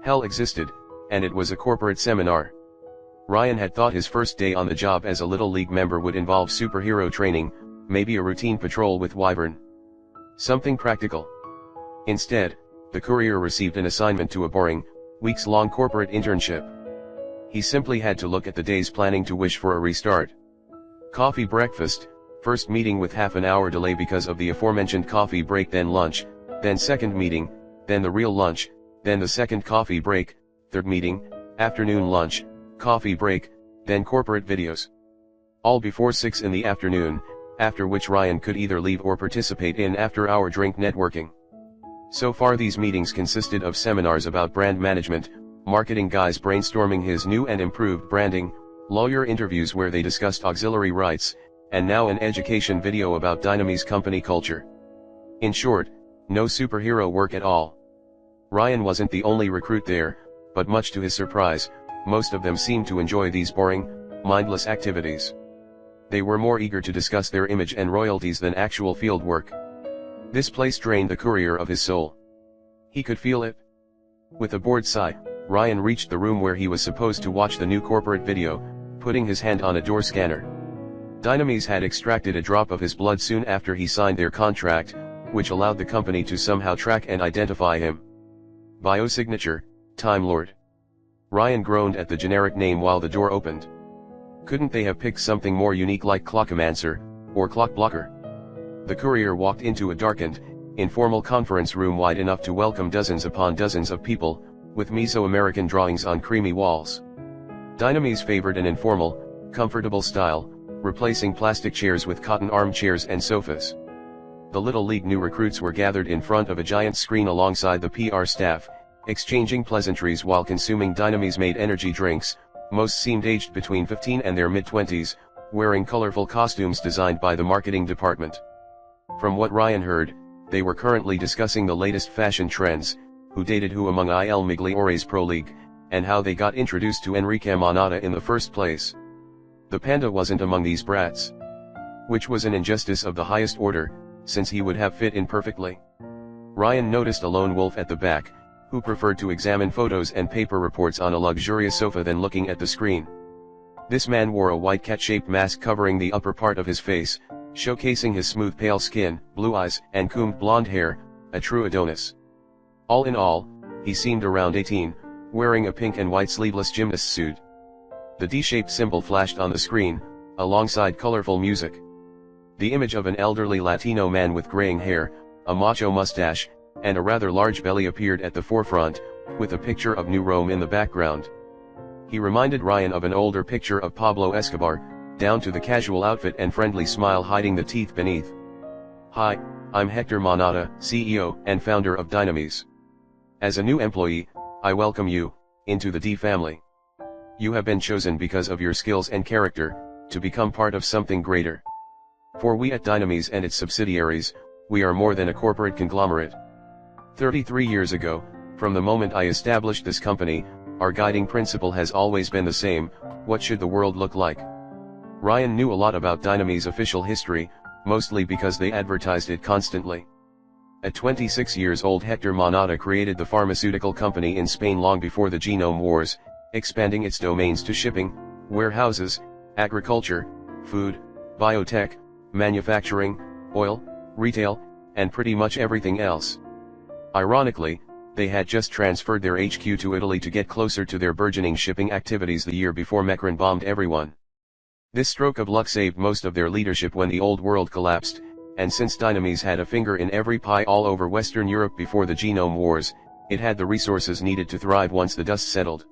Hell existed, and it was a corporate seminar. Ryan had thought his first day on the job as a Little League member would involve superhero training, maybe a routine patrol with Wyvern. Something practical. Instead, the courier received an assignment to a boring, weeks-long corporate internship. He simply had to look at the day's planning to wish for a restart. Coffee breakfast, first meeting with half an hour delay because of the aforementioned coffee break, then lunch, then second meeting, then the real lunch, then the second coffee break, third meeting, afternoon lunch, coffee break, then corporate videos. All before 6 in the afternoon, after which Ryan could either leave or participate in after-hour drink networking. So far these meetings consisted of seminars about brand management, marketing guys brainstorming his new and improved branding, lawyer interviews where they discussed auxiliary rights, and now an education video about Dynamy's company culture. In short, no superhero work at all. Ryan wasn't the only recruit there, but much to his surprise, most of them seemed to enjoy these boring, mindless activities. They were more eager to discuss their image and royalties than actual field work. This place drained the courier of his soul. He could feel it. With a bored sigh, Ryan reached the room where he was supposed to watch the new corporate video, putting his hand on a door scanner. Dynamy's had extracted a drop of his blood soon after he signed their contract, which allowed the company to somehow track and identify him. Biosignature, Time Lord. Ryan groaned at the generic name while the door opened. Couldn't they have picked something more unique like Clockomancer, or Clock Blocker? The courier walked into a darkened, informal conference room wide enough to welcome dozens upon dozens of people, with Mesoamerican drawings on creamy walls. Dynamy's favored an informal, comfortable style, replacing plastic chairs with cotton armchairs and sofas. The Little League new recruits were gathered in front of a giant screen alongside the PR staff, exchanging pleasantries while consuming Dynamy's made energy drinks. Most seemed aged between 15 and their mid-20s, wearing colorful costumes designed by the marketing department. From what Ryan heard, they were currently discussing the latest fashion trends, who dated who among Il Migliore's Pro League, and how they got introduced to Enrique Monada in the first place. The panda wasn't among these brats. Which was an injustice of the highest order, since he would have fit in perfectly. Ryan noticed a lone wolf at the back, who preferred to examine photos and paper reports on a luxurious sofa than looking at the screen. This man wore a white cat-shaped mask covering the upper part of his face, showcasing his smooth pale skin, blue eyes, and combed blonde hair, a true Adonis. All in all, he seemed around 18, wearing a pink and white sleeveless gymnast suit. The D-shaped symbol flashed on the screen, alongside colorful music. The image of an elderly Latino man with graying hair, a macho mustache, and a rather large belly appeared at the forefront, with a picture of New Rome in the background. He reminded Ryan of an older picture of Pablo Escobar, down to the casual outfit and friendly smile hiding the teeth beneath. "Hi, I'm Hector Monada, CEO and founder of Dynamy's. As a new employee, I welcome you into the D family. You have been chosen because of your skills and character, to become part of something greater. For we at Dynamy's and its subsidiaries, we are more than a corporate conglomerate. 33 years ago, from the moment I established this company, our guiding principle has always been the same: what should the world look like?" Ryan knew a lot about Dynamy's official history, mostly because they advertised it constantly. At 26 years old, Hector Monada created the pharmaceutical company in Spain long before the Genome Wars, expanding its domains to shipping, warehouses, agriculture, food, biotech, manufacturing, oil, retail, and pretty much everything else. Ironically, they had just transferred their HQ to Italy to get closer to their burgeoning shipping activities the year before Mecran bombed everyone. This stroke of luck saved most of their leadership when the old world collapsed, and since Dynamy's had a finger in every pie all over Western Europe before the Genome Wars, it had the resources needed to thrive once the dust settled.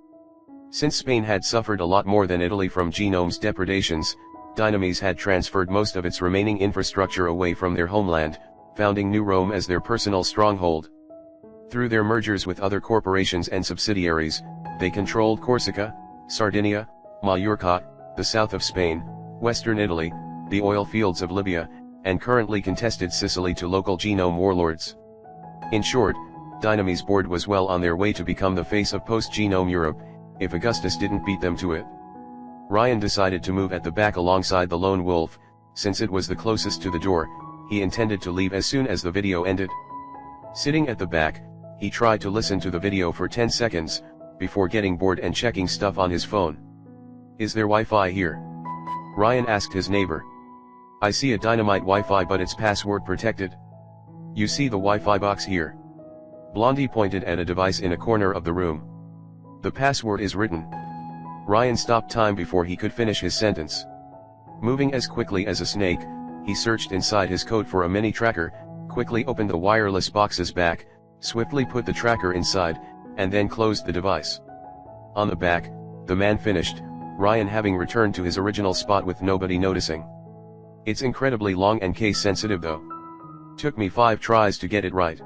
Since Spain had suffered a lot more than Italy from Genome's depredations, Dynamy's had transferred most of its remaining infrastructure away from their homeland, founding New Rome as their personal stronghold. Through their mergers with other corporations and subsidiaries, they controlled Corsica, Sardinia, Mallorca, the south of Spain, western Italy, the oil fields of Libya, and currently contested Sicily to local Genome warlords. In short, Dynamy's board was well on their way to become the face of post-Genome Europe, if Augustus didn't beat them to it. Ryan decided to move at the back alongside the lone wolf, since it was the closest to the door. He intended to leave as soon as the video ended. Sitting at the back, he tried to listen to the video for 10 seconds, before getting bored and checking stuff on his phone. "Is there Wi-Fi here?" Ryan asked his neighbor. "I see a dynamite Wi-Fi, but it's password protected." "You see the Wi-Fi box here?" Blondie pointed at a device in a corner of the room. "The password is written." Ryan stopped time before he could finish his sentence. Moving as quickly as a snake, he searched inside his coat for a mini tracker, quickly opened the wireless box's back, swiftly put the tracker inside, and then closed the device. On the back, the man finished, Ryan having returned to his original spot with nobody noticing. "It's incredibly long and case sensitive though. Took me 5 tries to get it right."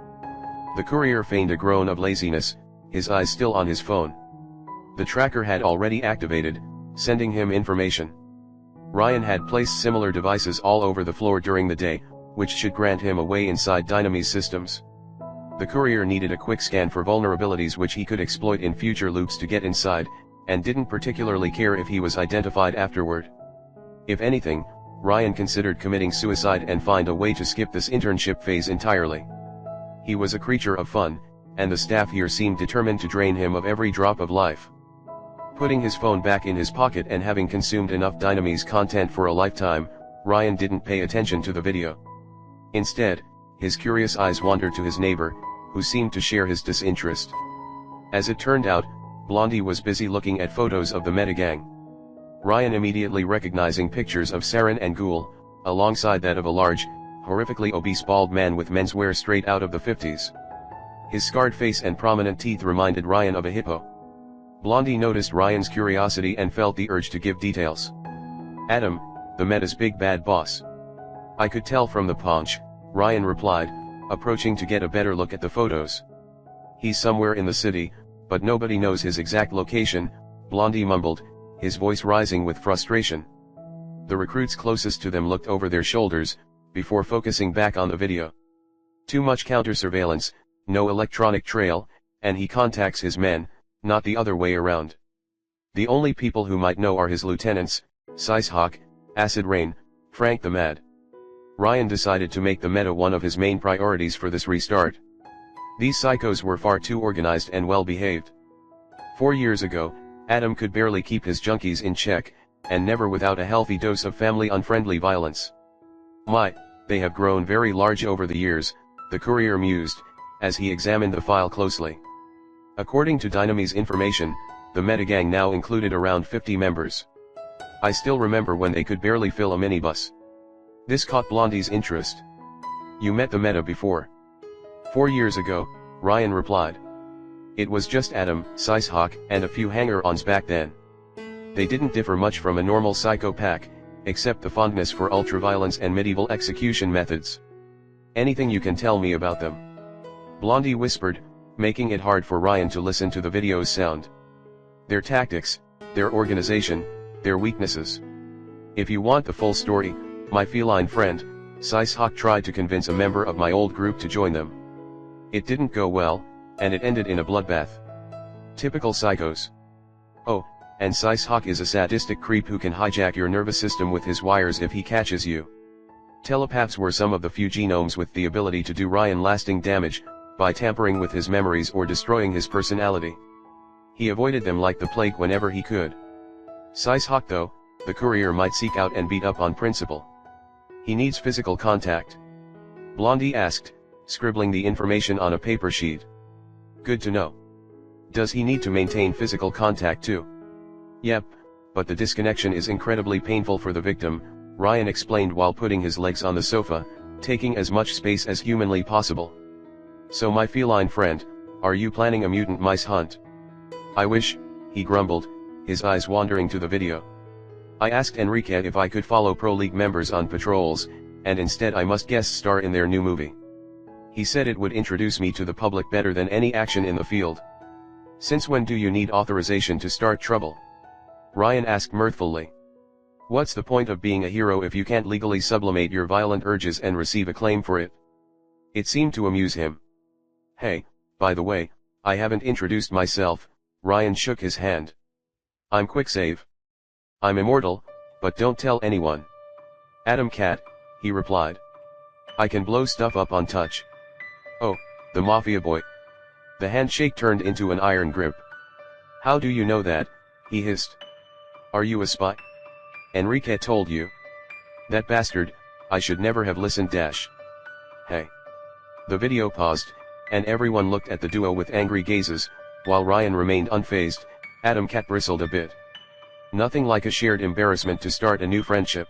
The courier feigned a groan of laziness, his eyes still on his phone. The tracker had already activated, sending him information. Ryan had placed similar devices all over the floor during the day, which should grant him a way inside Dynamy's systems. The courier needed a quick scan for vulnerabilities which he could exploit in future loops to get inside, and didn't particularly care if he was identified afterward. If anything, Ryan considered committing suicide and find a way to skip this internship phase entirely. He was a creature of fun, and the staff here seemed determined to drain him of every drop of life. Putting his phone back in his pocket and having consumed enough Dynamy's content for a lifetime, Ryan didn't pay attention to the video. Instead, his curious eyes wandered to his neighbor, who seemed to share his disinterest. As it turned out, Blondie was busy looking at photos of the Metagang. Ryan immediately recognizing pictures of Sarin and Ghoul, alongside that of a large, horrifically obese bald man with menswear straight out of the 50s. His scarred face and prominent teeth reminded Ryan of a hippo. Blondie noticed Ryan's curiosity and felt the urge to give details. "Adam, the Meta's big bad boss." "I could tell from the paunch," Ryan replied, approaching to get a better look at the photos. "He's somewhere in the city, but nobody knows his exact location," Blondie mumbled, his voice rising with frustration. The recruits closest to them looked over their shoulders, before focusing back on the video. Too much counter-surveillance, no electronic trail, and he contacts his men, not the other way around. The only people who might know are his lieutenants, Sicehawk, Acid Rain, Frank the Mad. Ryan decided to make the Meta one of his main priorities for this restart. These psychos were far too organized and well-behaved. 4 years ago, Adam could barely keep his junkies in check, and never without a healthy dose of family-unfriendly violence. "My, they have grown very large over the years," the courier mused, as he examined the file closely. According to Dynamy's information, the Metagang now included around 50 members. "I still remember when they could barely fill a minibus." This caught Blondie's interest. "You met the Meta before?" 4 years ago, Ryan replied. "It was just Adam, Sicehawk, and a few hanger-ons back then. They didn't differ much from a normal psycho pack, except the fondness for ultraviolence and medieval execution methods. Anything you can tell me about them?" Blondie whispered, making it hard for Ryan to listen to the video's sound. "Their tactics, their organization, their weaknesses. If you want the full story, my feline friend, Sicehawk tried to convince a member of my old group to join them. It didn't go well, and it ended in a bloodbath. Typical psychos. Oh, and Sicehawk is a sadistic creep who can hijack your nervous system with his wires if he catches you." Telepaths were some of the few genomes with the ability to do Ryan lasting damage, by tampering with his memories or destroying his personality. He avoided them like the plague whenever he could. Sicehawk though, the courier might seek out and beat up on principle. "He needs physical contact?" Blondie asked, scribbling the information on a paper sheet. "Good to know. Does he need to maintain physical contact too?" "Yep, but the disconnection is incredibly painful for the victim," Ryan explained while putting his legs on the sofa, taking as much space as humanly possible. "So my feline friend, are you planning a mutant mice hunt?" "I wish," he grumbled, his eyes wandering to the video. "I asked Enrique if I could follow Pro League members on patrols, and instead I must guest star in their new movie. He said it would introduce me to the public better than any action in the field." "Since when do you need authorization to start trouble?" Ryan asked mirthfully. "What's the point of being a hero if you can't legally sublimate your violent urges and receive acclaim for it?" It seemed to amuse him. "Hey, by the way, I haven't introduced myself," Ryan shook his hand. "I'm Quicksave. I'm immortal, but don't tell anyone." "Adam Cat," he replied. "I can blow stuff up on touch." "Oh, the Mafia boy. The handshake turned into an iron grip. "How do you know that?" he hissed. "Are you a spy? Enrique told you. That bastard, I should never have listened. Hey." The video paused, and everyone looked at the duo with angry gazes, while Ryan remained unfazed. Adam Cat bristled a bit. Nothing like a shared embarrassment to start a new friendship.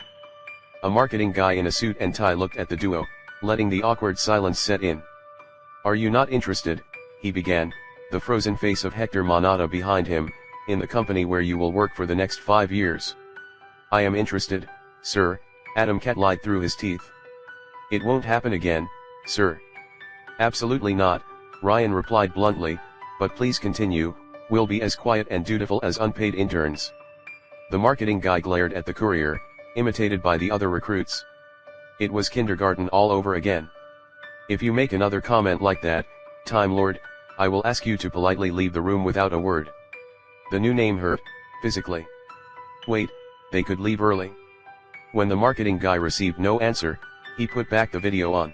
A marketing guy in a suit and tie looked at the duo, letting the awkward silence set in. "Are you not interested?" he began, the frozen face of Hector Monada behind him, "in the company where you will work for the next 5 years?" "I am interested, sir," Adam Cat lied through his teeth. "It won't happen again, sir." "Absolutely not," Ryan replied bluntly, "but please continue, we'll be as quiet and dutiful as unpaid interns." The marketing guy glared at the courier, imitated by the other recruits. It was kindergarten all over again. "If you make another comment like that, Time Lord, I will ask you to politely leave the room without a word." The new name hurt, physically. Wait, they could leave early. When the marketing guy received no answer, he put back the video on.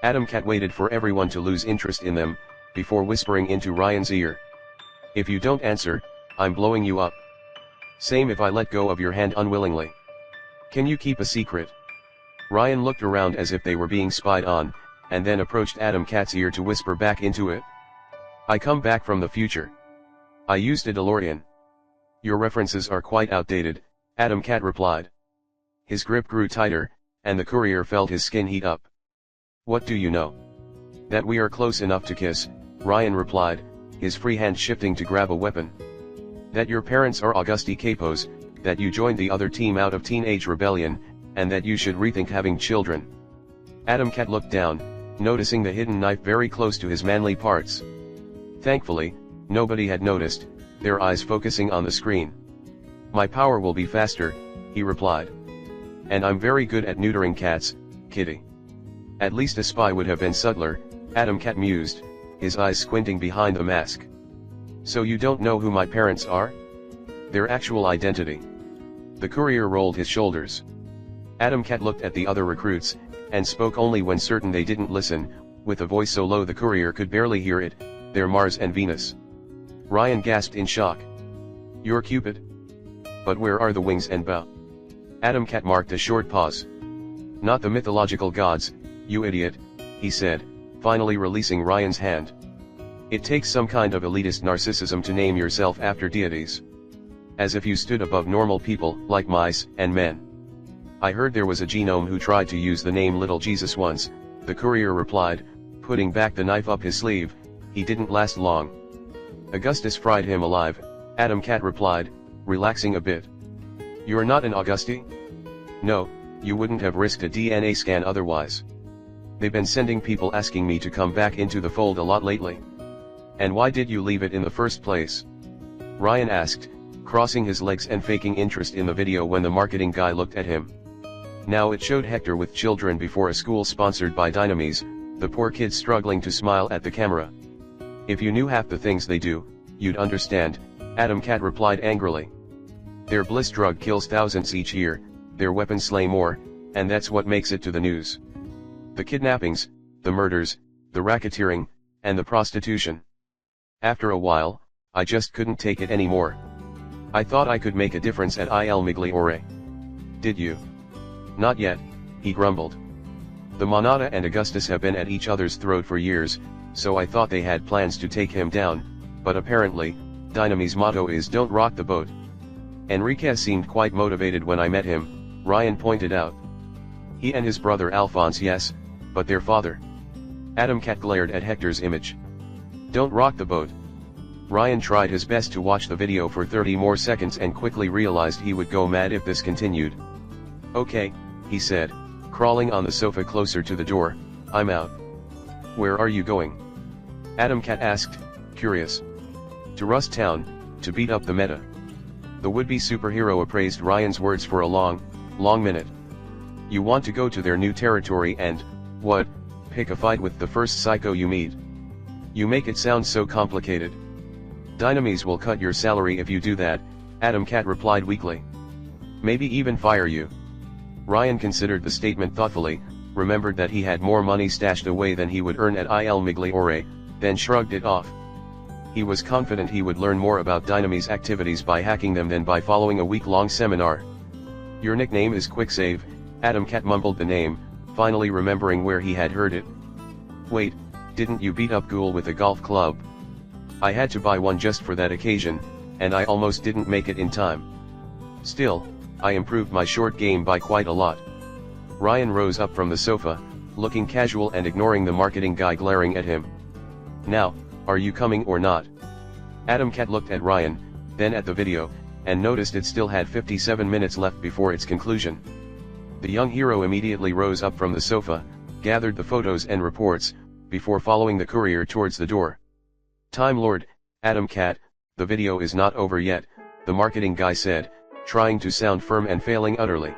Adam Cat waited for everyone to lose interest in them, before whispering into Ryan's ear. "If you don't answer, I'm blowing you up. Same if I let go of your hand unwillingly. Can you keep a secret?" Ryan looked around as if they were being spied on, and then approached Adam Cat's ear to whisper back into it. "I come back from the future. I used a DeLorean." "Your references are quite outdated," Adam Cat replied. His grip grew tighter, and the courier felt his skin heat up. "What do you know?" "That we are close enough to kiss," Ryan replied, his free hand shifting to grab a weapon. "That your parents are Augusti Capos, that you joined the other team out of teenage rebellion, and that you should rethink having children." Adam Cat looked down, noticing the hidden knife very close to his manly parts. Thankfully, nobody had noticed, their eyes focusing on the screen. "My power will be faster," he replied. "And I'm very good at neutering cats, kitty." "At least a spy would have been subtler," Adam Cat mused, his eyes squinting behind the mask. "So you don't know who my parents are? Their actual identity?" The courier rolled his shoulders. Adam Cat looked at the other recruits, and spoke only when certain they didn't listen, with a voice so low the courier could barely hear it. "They're Mars and Venus." Ryan gasped in shock. "You're Cupid? But where are the wings and bow?" Adam Cat marked a short pause. "Not the mythological gods, you idiot," he said, finally releasing Ryan's hand. "It takes some kind of elitist narcissism to name yourself after deities. As if you stood above normal people, like mice and men." "I heard there was a genome who tried to use the name Little Jesus once," the courier replied, putting back the knife up his sleeve. "He didn't last long." "Augustus fried him alive," Adam Cat replied, relaxing a bit. "You're not an Augusti?" "No, you wouldn't have risked a DNA scan otherwise. They've been sending people asking me to come back into the fold a lot lately." "And why did you leave it in the first place?" Ryan asked, crossing his legs and faking interest in the video when the marketing guy looked at him. Now it showed Hector with children before a school sponsored by Dynamis, the poor kids struggling to smile at the camera. "If you knew half the things they do, you'd understand," Adam Cat replied angrily. "Their bliss drug kills thousands each year, their weapons slay more, and that's what makes it to the news. The kidnappings, the murders, the racketeering, and the prostitution. After a while, I just couldn't take it anymore. I thought I could make a difference at Il Migliore." "Did you?" "Not yet," he grumbled. "The Monada and Augustus have been at each other's throat for years, so I thought they had plans to take him down, but apparently, Dynamis' motto is don't rock the boat." "Enrique seemed quite motivated when I met him," Ryan pointed out. "He and his brother Alphonse, yes, but their father?" Adam Cat glared at Hector's image. "Don't rock the boat." Ryan tried his best to watch the video for 30 more seconds and quickly realized he would go mad if this continued. "Okay," he said, crawling on the sofa closer to the door, "I'm out." "Where are you going?" Adam Cat asked, curious. "To Rust Town, to beat up the meta." The would-be superhero appraised Ryan's words for a long minute. "You want to go to their new territory and, what, pick a fight with the first psycho you meet? You make it sound so complicated." "Dynamis will cut your salary if you do that," Adam Cat replied weakly. "Maybe even fire you." Ryan considered the statement thoughtfully, remembered that he had more money stashed away than he would earn at Il Migliore, then shrugged it off. He was confident he would learn more about Dynamy's activities by hacking them than by following a week-long seminar. "Your nickname is Quicksave," Adam Cat mumbled the name, finally remembering where he had heard it. "Wait, didn't you beat up Ghoul with a golf club?" "I had to buy one just for that occasion, and I almost didn't make it in time. Still, I improved my short game by quite a lot." Ryan rose up from the sofa, looking casual and ignoring the marketing guy glaring at him. "Now, are you coming or not?" Adam Cat looked at Ryan, then at the video, and noticed it still had 57 minutes left before its conclusion. The young hero immediately rose up from the sofa, gathered the photos and reports, before following the courier towards the door. "Time Lord, Adam Cat, the video is not over yet," the marketing guy said, trying to sound firm and failing utterly.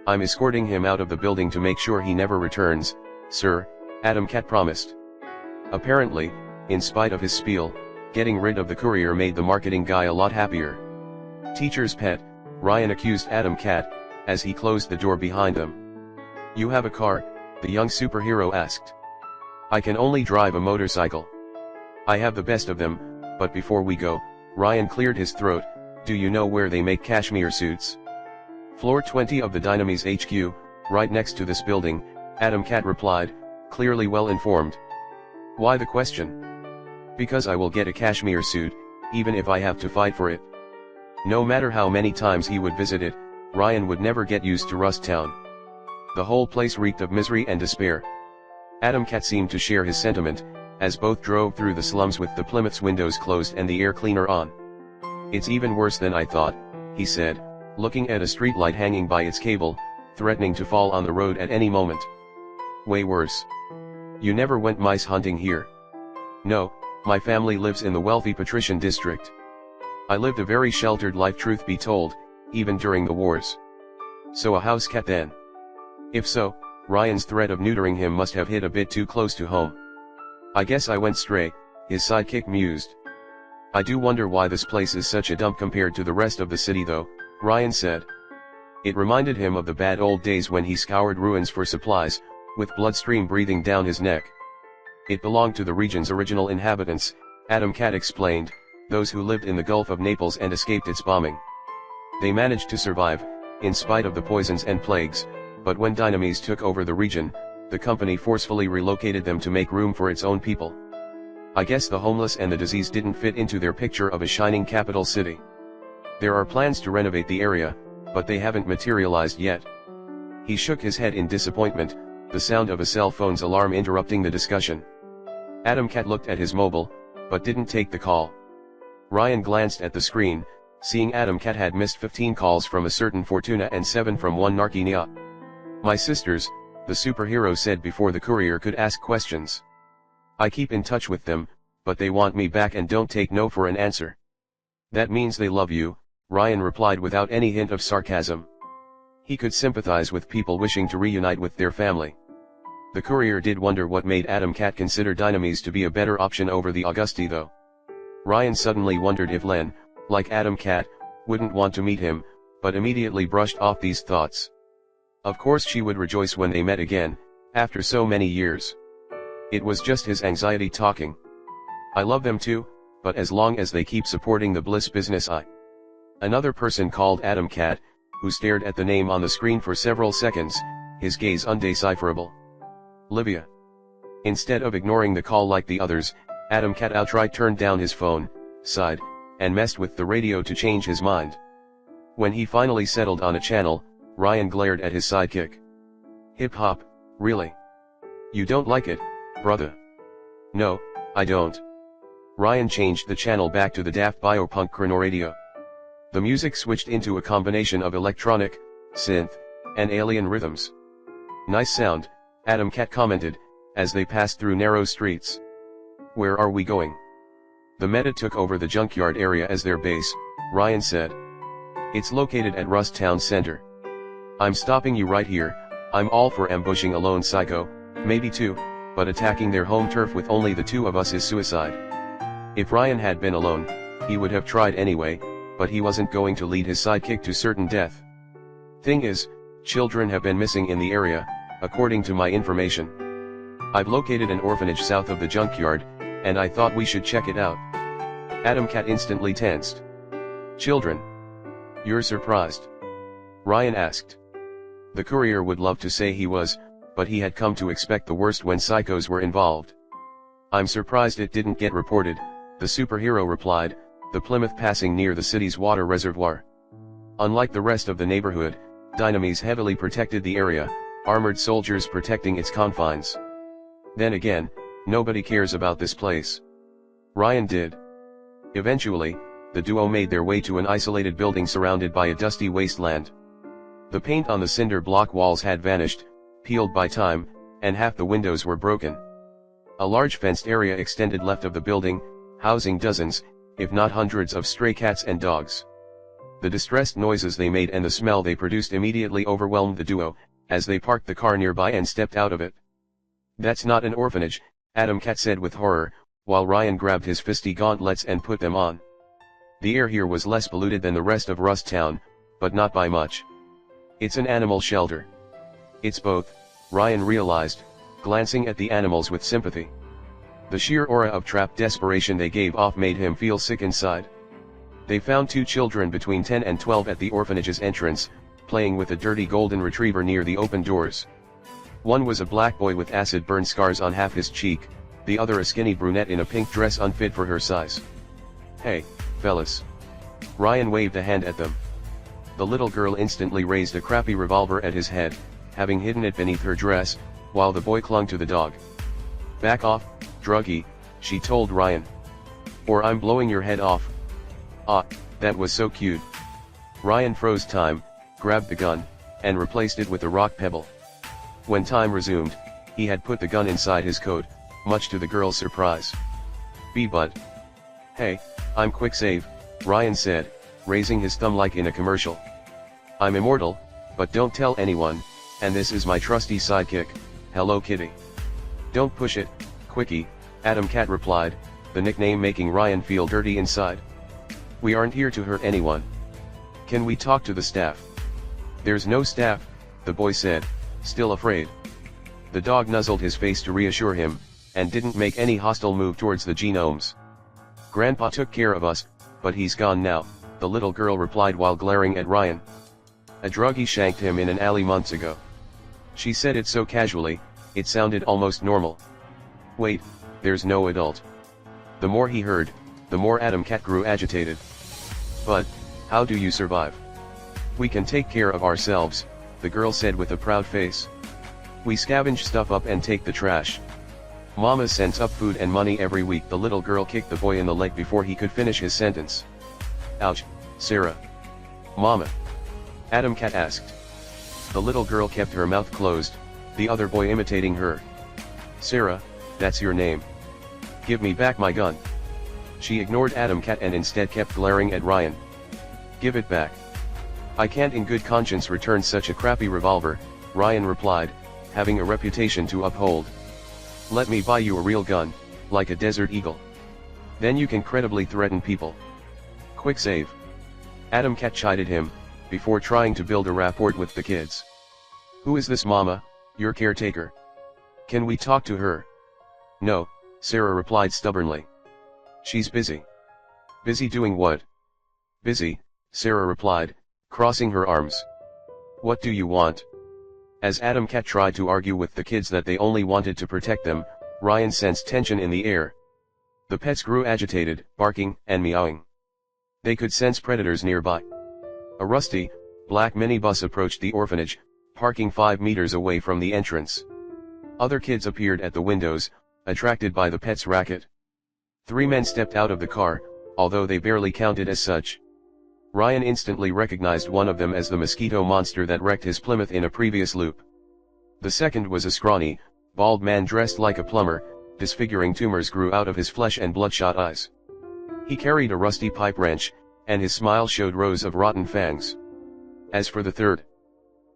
"I'm escorting him out of the building to make sure he never returns, sir," Adam Cat promised. Apparently, in spite of his spiel, getting rid of the courier made the marketing guy a lot happier. "Teacher's pet," Ryan accused Adam Cat, as he closed the door behind them. "You have a car?" the young superhero asked. "I can only drive a motorcycle. I have the best of them, but before we go," Ryan cleared his throat, "do you know where they make cashmere suits?" "Floor 20 of the Dynamy's HQ, right next to this building," Adam Cat replied, clearly well informed. "Why the question?" "Because I will get a cashmere suit, even if I have to fight for it." No matter how many times he would visit it, Ryan would never get used to Rust Town. The whole place reeked of misery and despair. Adam Cat seemed to share his sentiment, as both drove through the slums with the Plymouth's windows closed and the air cleaner on. "It's even worse than I thought," he said, looking at a streetlight hanging by its cable, threatening to fall on the road at any moment. "Way worse. You never went mice hunting here?" "No, my family lives in the wealthy patrician district. I lived a very sheltered life, truth be told, even during the wars." "So a house cat then?" If so, Ryan's threat of neutering him must have hit a bit too close to home. "I guess I went stray," his sidekick mused. "I do wonder why this place is such a dump compared to the rest of the city though," Ryan said. It reminded him of the bad old days when he scoured ruins for supplies, with bloodstream breathing down his neck. "It belonged to the region's original inhabitants," Adam Cat explained, "those who lived in the Gulf of Naples and escaped its bombing. They managed to survive, in spite of the poisons and plagues, but when Dynamys took over the region, the company forcefully relocated them to make room for its own people. I guess the homeless and the disease didn't fit into their picture of a shining capital city. There are plans to renovate the area, but they haven't materialized yet." He shook his head in disappointment, the sound of a cell phone's alarm interrupting the discussion. Adam Cat looked at his mobile, but didn't take the call. Ryan glanced at the screen, seeing Adam Cat had missed 15 calls from a certain Fortuna and 7 from one Narkinia. "My sisters," the superhero said before the courier could ask questions. "I keep in touch with them, but they want me back and don't take no for an answer." "That means they love you," Ryan replied without any hint of sarcasm. He could sympathize with people wishing to reunite with their family. The courier did wonder what made Adam Cat consider Dynamys to be a better option over the Augusti though. Ryan suddenly wondered if Len, like Adam Cat, wouldn't want to meet him, but immediately brushed off these thoughts. Of course she would rejoice when they met again, after so many years. It was just his anxiety talking. "I love them too, but as long as they keep supporting the Bliss business Another person called Adam Cat, who stared at the name on the screen for several seconds, his gaze undecipherable. "Livia." Instead of ignoring the call like the others, Adam Cat outright turned down his phone, sighed, and messed with the radio to change his mind. When he finally settled on a channel, Ryan glared at his sidekick. "Hip hop, really? You don't like it, brother?" "No, I don't." Ryan changed the channel back to the Daft Biopunk Chronoradio. The music switched into a combination of electronic, synth, and alien rhythms. "Nice sound," Adam Cat commented, as they passed through narrow streets. "Where are we going?" "The Meta took over the junkyard area as their base," Ryan said. "It's located at Rust Town Center. I'm stopping you right here. I'm all for ambushing a lone psycho, maybe two, but attacking their home turf with only the two of us is suicide." If Ryan had been alone, he would have tried anyway, but he wasn't going to lead his sidekick to certain death. "Thing is, children have been missing in the area, according to my information. I've located an orphanage south of the junkyard, and I thought we should check it out. Adam Cat instantly tensed. Children. You're surprised? Ryan asked. The courier would love to say he was, but he had come to expect the worst when psychos were involved. I'm surprised it didn't get reported, the superhero replied, the Plymouth passing near the city's water reservoir. Unlike the rest of the neighborhood, dynamis heavily protected the area, armored soldiers protecting its confines. Then again, nobody cares about this place. Ryan did. Eventually, the duo made their way to an isolated building surrounded by a dusty wasteland. The paint on the cinder block walls had vanished, peeled by time, and half the windows were broken. A large fenced area extended left of the building, housing dozens, if not hundreds of stray cats and dogs. The distressed noises they made and the smell they produced immediately overwhelmed the duo, as they parked the car nearby and stepped out of it. That's not an orphanage, Adam Cat said with horror, while Ryan grabbed his fisty gauntlets and put them on. The air here was less polluted than the rest of Rust Town, but not by much. It's an animal shelter. It's both, Ryan realized, glancing at the animals with sympathy. The sheer aura of trapped desperation they gave off made him feel sick inside. They found 2 children between 10 and 12 at the orphanage's entrance, playing with a dirty golden retriever near the open doors. One was a black boy with acid burn scars on half his cheek, the other a skinny brunette in a pink dress unfit for her size. Hey, fellas. Ryan waved a hand at them. The little girl instantly raised a crappy revolver at his head, having hidden it beneath her dress, while the boy clung to the dog. Back off, druggie, she told Ryan. Or I'm blowing your head off. Ah, that was so cute. Ryan froze time, grabbed the gun, and replaced it with a rock pebble. When time resumed, he had put the gun inside his coat, much to the girl's surprise. But. Hey, I'm quick save, Ryan said, raising his thumb like in a commercial. I'm immortal, but don't tell anyone, and this is my trusty sidekick, Hello Kitty. Don't push it, Quickie, Adam Cat replied, the nickname making Ryan feel dirty inside. We aren't here to hurt anyone. Can we talk to the staff? There's no staff, the boy said, still afraid. The dog nuzzled his face to reassure him, and didn't make any hostile move towards the genomes. Grandpa took care of us, but he's gone now, the little girl replied while glaring at Ryan. A druggie shanked him in an alley months ago. She said it so casually, it sounded almost normal. Wait, there's no adult. The more he heard, the more Adam Cat grew agitated. But, how do you survive? We can take care of ourselves, the girl said with a proud face. We scavenge stuff up and take the trash. Mama sends up food and money every week. The little girl kicked the boy in the leg before he could finish his sentence. Ouch, Sarah. Mama? Adam Cat asked. The little girl kept her mouth closed, the other boy imitating her. Sarah, that's your name. Give me back my gun. She ignored Adam Cat and instead kept glaring at Ryan. Give it back. I can't in good conscience return such a crappy revolver, Ryan replied, having a reputation to uphold. Let me buy you a real gun, like a Desert Eagle. Then you can credibly threaten people. Quick save. Adam Cat chided him, before trying to build a rapport with the kids. Who is this mama, your caretaker? Can we talk to her? No, Sarah replied stubbornly. She's busy. Busy doing what? Busy, Sarah replied, crossing her arms. What do you want? As Adam Cat tried to argue with the kids that they only wanted to protect them, Ryan sensed tension in the air. The pets grew agitated, barking and meowing. They could sense predators nearby. A rusty, black minibus approached the orphanage, parking 5 meters away from the entrance. Other kids appeared at the windows, attracted by the pets' racket. 3 men stepped out of the car, although they barely counted as such. Ryan instantly recognized one of them as the mosquito monster that wrecked his Plymouth in a previous loop. The second was a scrawny, bald man dressed like a plumber, disfiguring tumors grew out of his flesh and bloodshot eyes. He carried a rusty pipe wrench, and his smile showed rows of rotten fangs. As for the third,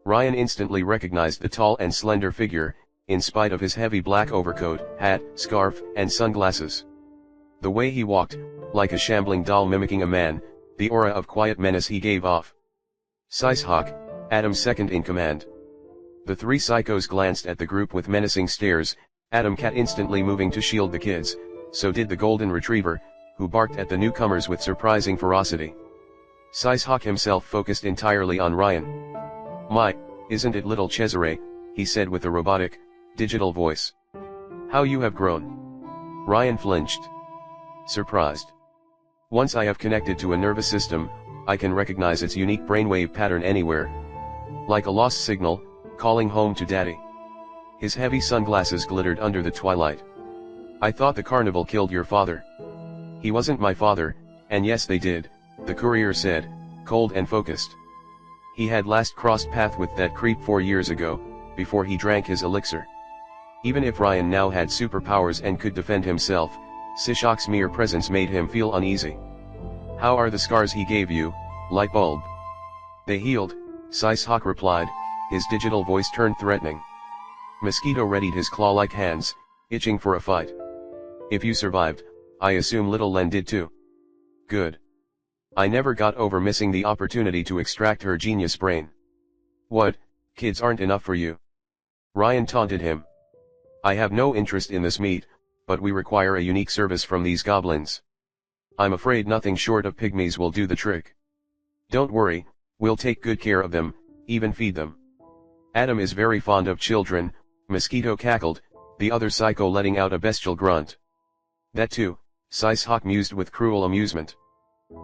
Ryan instantly recognized the tall and slender figure, in spite of his heavy black overcoat, hat, scarf, and sunglasses. The way he walked, like a shambling doll mimicking a man, the aura of quiet menace he gave off. Sicehawk, Adam's second in command. The 3 psychos glanced at the group with menacing stares, Adam Cat instantly moving to shield the kids, So did the golden retriever, who barked at the newcomers with surprising ferocity. Sicehawk himself focused entirely on Ryan. "My, isn't it little Cesare?" he said with a robotic, digital voice. "How you have grown." Ryan flinched. Surprised. "Once I have connected to a nervous system, I can recognize its unique brainwave pattern anywhere. Like a lost signal, calling home to daddy." His heavy sunglasses glittered under the twilight. "I thought the carnival killed your father." "He wasn't my father, and yes they did," the courier said, cold and focused. "He had last crossed path with that creep 4 years ago, before he drank his elixir." Even if Ryan now had superpowers and could defend himself, Sicehawk's mere presence made him feel uneasy. "How are the scars he gave you, light bulb?" "They healed," Sicehawk replied, his digital voice turned threatening. Mosquito readied his claw-like hands, itching for a fight. "If you survived, I assume little Len did too." "Good. I never got over missing the opportunity to extract her genius brain." "What, kids aren't enough for you?" Ryan taunted him. "I have no interest in this meat, but we require a unique service from these goblins. I'm afraid nothing short of pygmies will do the trick." "Don't worry, we'll take good care of them, even feed them." "Adam is very fond of children," Mosquito cackled, the other psycho letting out a bestial grunt. "That too," Sicehawk mused with cruel amusement.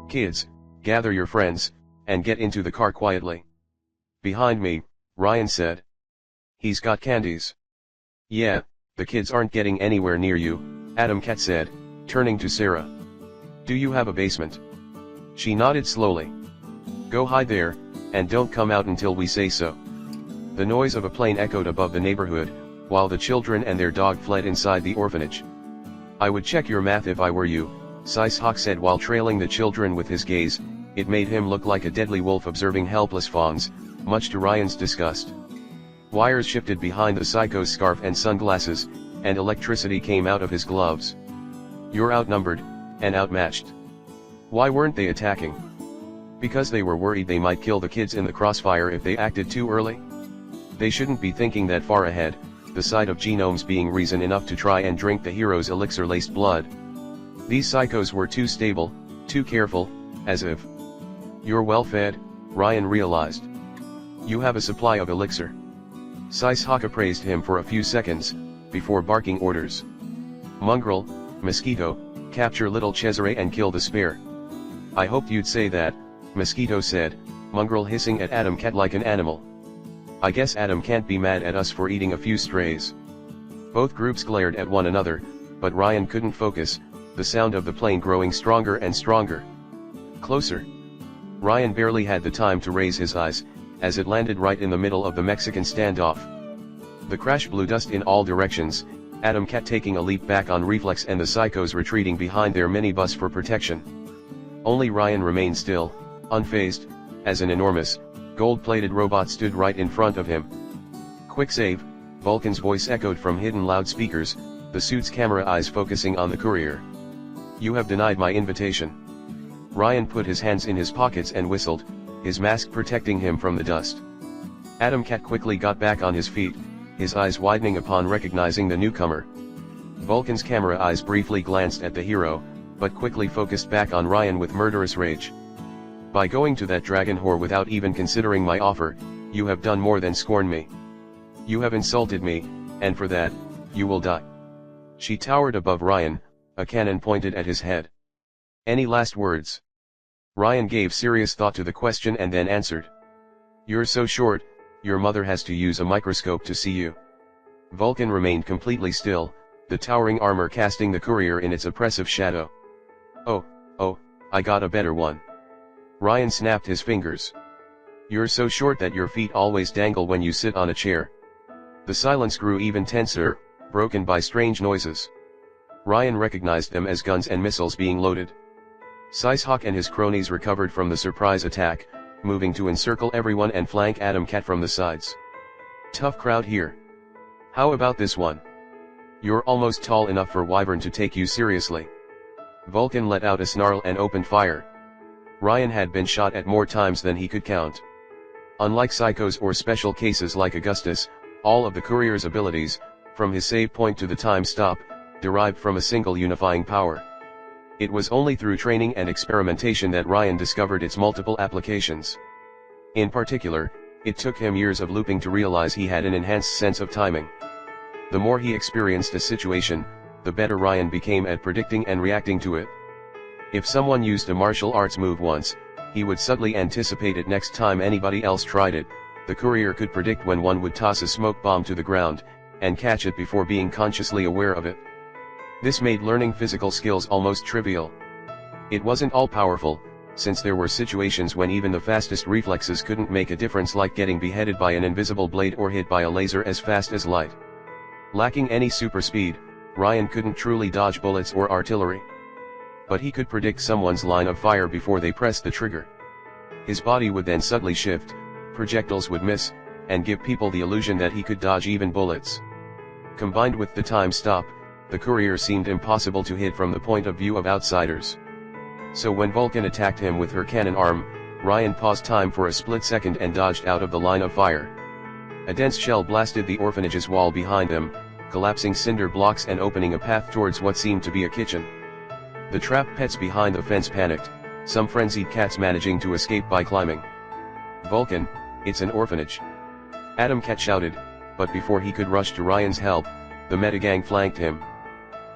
"Kids, gather your friends, and get into the car quietly." "Behind me," Ryan said. "He's got candies." "Yeah, the kids aren't getting anywhere near you," Adam Cat said, turning to Sarah. "Do you have a basement?" She nodded slowly. "Go hide there, and don't come out until we say so." The noise of a plane echoed above the neighborhood, while the children and their dog fled inside the orphanage. "I would check your math if I were you," Sicehawk said while trailing the children with his gaze. It made him look like a deadly wolf observing helpless fawns, much to Ryan's disgust. Wires shifted behind the psycho's scarf and sunglasses, and electricity came out of his gloves. "You're outnumbered, and outmatched." "Why weren't they attacking?" "Because they were worried they might kill the kids in the crossfire if they acted too early. They shouldn't be thinking that far ahead, the sight of genomes being reason enough to try and drink the hero's elixir-laced blood. These psychos were too stable, too careful, as if." "You're well fed," Ryan realized. "You have a supply of elixir." Sicehawk appraised him for a few seconds, before barking orders. "Mongrel, Mosquito, capture little Cesare and kill the spare." "I hoped you'd say that," Mosquito said, Mongrel hissing at Adam Cat like an animal. "I guess Adam can't be mad at us for eating a few strays." Both groups glared at one another, but Ryan couldn't focus, the sound of the plane growing stronger and stronger. "Closer." Ryan barely had the time to raise his eyes, as it landed right in the middle of the Mexican standoff. The crash blew dust in all directions, Adam Cat taking a leap back on reflex and the psychos retreating behind their minibus for protection. Only Ryan remained still, unfazed, as an enormous, gold-plated robot stood right in front of him. "Quick save," Vulcan's voice echoed from hidden loudspeakers, the suit's camera eyes focusing on the courier. "You have denied my invitation." Ryan put his hands in his pockets and whistled, his mask protecting him from the dust. Adam Cat quickly got back on his feet, his eyes widening upon recognizing the newcomer. Vulcan's camera eyes briefly glanced at the hero, but quickly focused back on Ryan with murderous rage. "By going to that dragon whore without even considering my offer, you have done more than scorn me. You have insulted me, and for that, you will die." She towered above Ryan, a cannon pointed at his head. "Any last words?" Ryan gave serious thought to the question and then answered. "You're so short, your mother has to use a microscope to see you." Vulcan remained completely still, the towering armor casting the courier in its oppressive shadow. Oh, I got a better one." Ryan snapped his fingers. "You're so short that your feet always dangle when you sit on a chair." The silence grew even tenser, broken by strange noises. Ryan recognized them as guns and missiles being loaded. Sicehawk and his cronies recovered from the surprise attack, moving to encircle everyone and flank Adam Cat from the sides. "Tough crowd here. How about this one? You're almost tall enough for Wyvern to take you seriously." Vulcan let out a snarl and opened fire. Ryan had been shot at more times than he could count. Unlike psychos or special cases like Augustus, all of the courier's abilities, from his save point to the time stop, derived from a single unifying power. It was only through training and experimentation that Ryan discovered its multiple applications. In particular, it took him years of looping to realize he had an enhanced sense of timing. The more he experienced a situation, the better Ryan became at predicting and reacting to it. If someone used a martial arts move once, he would subtly anticipate it next time anybody else tried it. The courier could predict when one would toss a smoke bomb to the ground, and catch it before being consciously aware of it. This made learning physical skills almost trivial. It wasn't all-powerful, since there were situations when even the fastest reflexes couldn't make a difference, like getting beheaded by an invisible blade or hit by a laser as fast as light. Lacking any super speed, Ryan couldn't truly dodge bullets or artillery. But he could predict someone's line of fire before they pressed the trigger. His body would then subtly shift, projectiles would miss, and give people the illusion that he could dodge even bullets. Combined with the time stop, the courier seemed impossible to hit from the point of view of outsiders. So when Vulcan attacked him with her cannon arm, Ryan paused time for a split second and dodged out of the line of fire. A dense shell blasted the orphanage's wall behind them, collapsing cinder blocks and opening a path towards what seemed to be a kitchen. The trapped pets behind the fence panicked, some frenzied cats managing to escape by climbing. "Vulcan, it's an orphanage!" Adam Cat shouted, but before he could rush to Ryan's help, the metagang flanked him.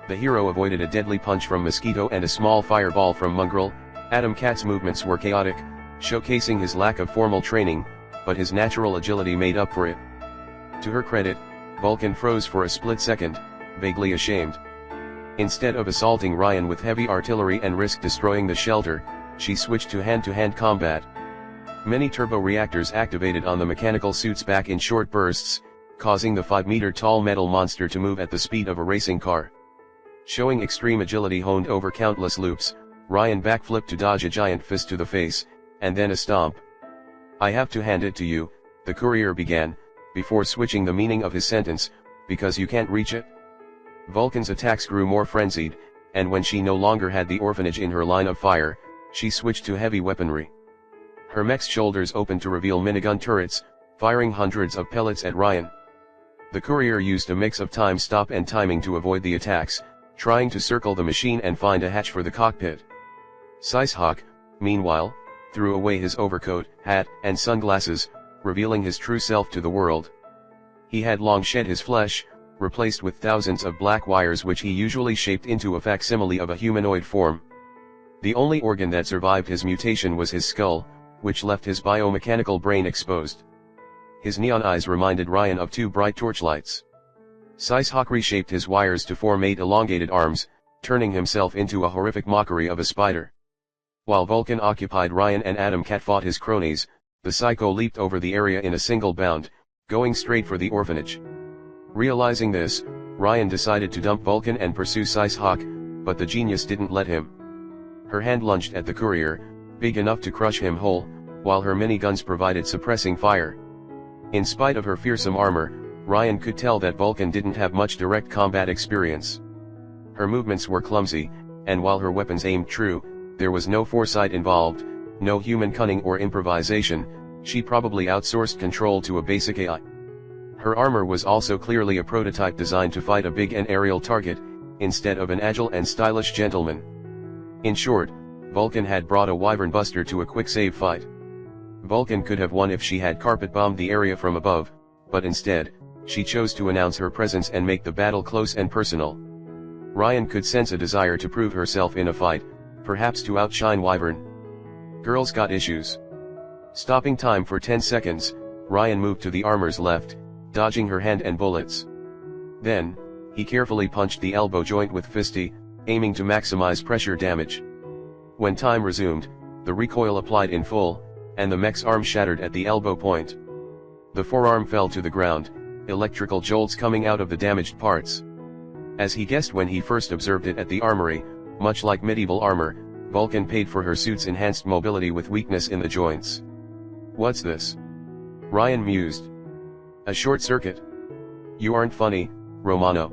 The hero avoided a deadly punch from Mosquito and a small fireball from Mongrel. Adam Cat's movements were chaotic, showcasing his lack of formal training, but his natural agility made up for it. To her credit, Vulcan froze for a split second, vaguely ashamed. Instead of assaulting Ryan with heavy artillery and risk destroying the shelter, she switched to hand-to-hand combat. Many turbo reactors activated on the mechanical suits back in short bursts, causing the 5-meter-tall metal monster to move at the speed of a racing car. Showing extreme agility honed over countless loops, Ryan backflipped to dodge a giant fist to the face, and then a stomp. "I have to hand it to you," the courier began, before switching the meaning of his sentence, "because you can't reach it?" Vulcan's attacks grew more frenzied, and when she no longer had the orphanage in her line of fire, she switched to heavy weaponry. Her mech's shoulders opened to reveal minigun turrets, firing hundreds of pellets at Ryan. The courier used a mix of time stop and timing to avoid the attacks, trying to circle the machine and find a hatch for the cockpit. Sicehawk, meanwhile, threw away his overcoat, hat, and sunglasses, revealing his true self to the world. He had long shed his flesh, replaced with thousands of black wires which he usually shaped into a facsimile of a humanoid form. The only organ that survived his mutation was his skull, which left his biomechanical brain exposed. His neon eyes reminded Ryan of two bright torchlights. Sicehawk reshaped his wires to form 8 elongated arms, turning himself into a horrific mockery of a spider. While Vulcan occupied Ryan and Adam Cat fought his cronies, the Psycho leaped over the area in a single bound, going straight for the orphanage. Realizing this, Ryan decided to dump Vulcan and pursue Sicehawk, but the genius didn't let him. Her hand lunged at the courier, big enough to crush him whole, while her miniguns provided suppressing fire. In spite of her fearsome armor, Ryan could tell that Vulcan didn't have much direct combat experience. Her movements were clumsy, and while her weapons aimed true, there was no foresight involved, no human cunning or improvisation. She probably outsourced control to a basic AI. Her armor was also clearly a prototype designed to fight a big and aerial target, instead of an agile and stylish gentleman. In short, Vulcan had brought a wyvern buster to a quick save fight. Vulcan could have won if she had carpet-bombed the area from above, but instead, she chose to announce her presence and make the battle close and personal. Ryan could sense a desire to prove herself in a fight, perhaps to outshine Wyvern. Girl's got issues. Stopping time for 10 seconds, Ryan moved to the armor's left, dodging her hand and bullets. Then, he carefully punched the elbow joint with Fisty, aiming to maximize pressure damage. When time resumed, the recoil applied in full, and the mech's arm shattered at the elbow point. The forearm fell to the ground, electrical jolts coming out of the damaged parts. As he guessed when he first observed it at the armory, much like medieval armor, Vulcan paid for her suit's enhanced mobility with weakness in the joints. "What's this?" Ryan mused. "A short circuit." "You aren't funny, Romano,"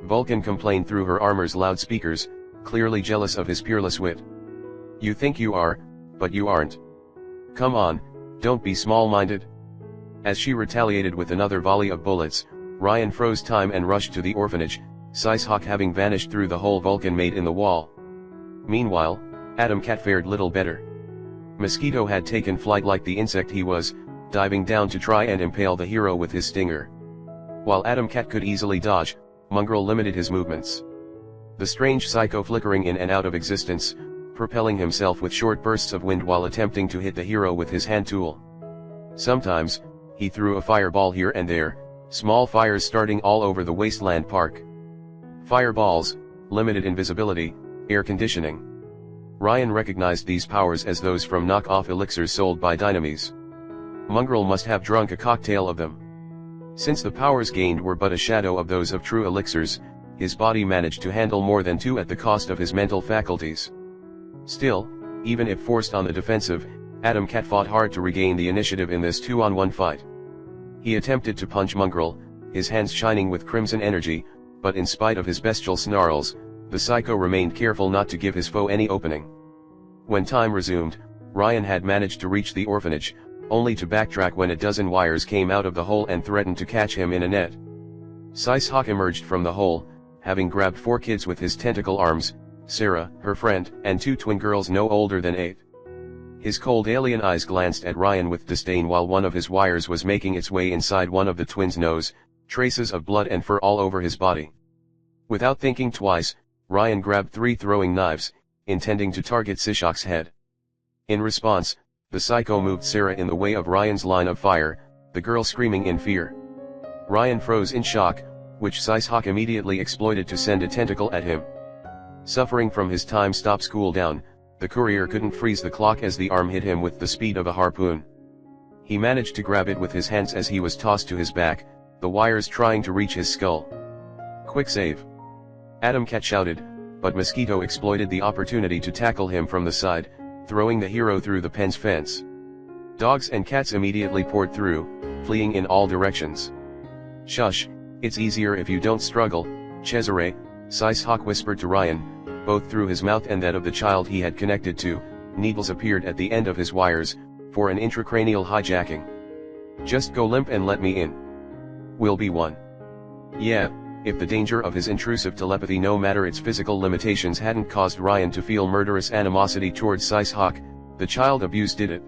Vulcan complained through her armor's loudspeakers, clearly jealous of his peerless wit. "You think you are, but you aren't. Come on, don't be small-minded." As she retaliated with another volley of bullets, Ryan froze time and rushed to the orphanage, Sicehawk having vanished through the hole Vulcan made in the wall. Meanwhile, Atom Cat fared little better. Mosquito had taken flight like the insect he was, diving down to try and impale the hero with his stinger. While Atom Cat could easily dodge, Mongrel limited his movements. The strange Psycho flickering in and out of existence, propelling himself with short bursts of wind while attempting to hit the hero with his hand tool. Sometimes, he threw a fireball here and there, small fires starting all over the wasteland park. Fireballs, limited invisibility, air conditioning. Ryan recognized these powers as those from knock-off elixirs sold by Dynamis. Mongrel must have drunk a cocktail of them. Since the powers gained were but a shadow of those of true elixirs, his body managed to handle more than two at the cost of his mental faculties. Still, even if forced on the defensive, Atom Cat fought hard to regain the initiative in this 2-on-1 fight. He attempted to punch Mongrel, his hands shining with crimson energy, but in spite of his bestial snarls, the Psycho remained careful not to give his foe any opening. When time resumed, Ryan had managed to reach the orphanage, only to backtrack when a dozen wires came out of the hole and threatened to catch him in a net. Sicehawk emerged from the hole, having grabbed 4 kids with his tentacle arms, Sarah, her friend, and 2 twin girls no older than 8. His cold alien eyes glanced at Ryan with disdain while one of his wires was making its way inside one of the twins' nose, traces of blood and fur all over his body. Without thinking twice, Ryan grabbed 3 throwing knives, intending to target Sicehawk's head. In response, the Psycho moved Sarah in the way of Ryan's line of fire, the girl screaming in fear. Ryan froze in shock, which Sicehawk immediately exploited to send a tentacle at him. Suffering from his time-stop's cooldown, the courier couldn't freeze the clock as the arm hit him with the speed of a harpoon. He managed to grab it with his hands as he was tossed to his back, the wires trying to reach his skull. Quick save! Atom Cat shouted, but Mosquito exploited the opportunity to tackle him from the side, throwing the hero through the pen's fence. Dogs and cats immediately poured through, fleeing in all directions. Shush, it's easier if you don't struggle, Cesare, Sicehawk whispered to Ryan, both through his mouth and that of the child he had connected to. Needles appeared at the end of his wires, for an intracranial hijacking. Just go limp and let me in. We'll be one. Yeah, if the danger of his intrusive telepathy, no matter its physical limitations, hadn't caused Ryan to feel murderous animosity towards Sicehawk, the child abuse did it.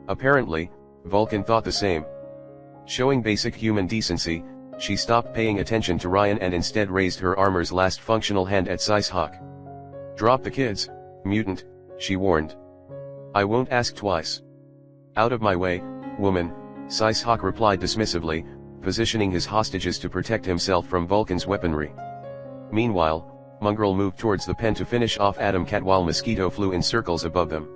Apparently, Vulcan thought the same. Showing basic human decency, she stopped paying attention to Ryan and instead raised her armor's last functional hand at Sicehawk. Drop the kids, mutant, she warned. I won't ask twice. Out of my way, woman, Sicehawk replied dismissively, positioning his hostages to protect himself from Vulcan's weaponry. Meanwhile, Mongrel moved towards the pen to finish off Atom Cat while Mosquito flew in circles above them.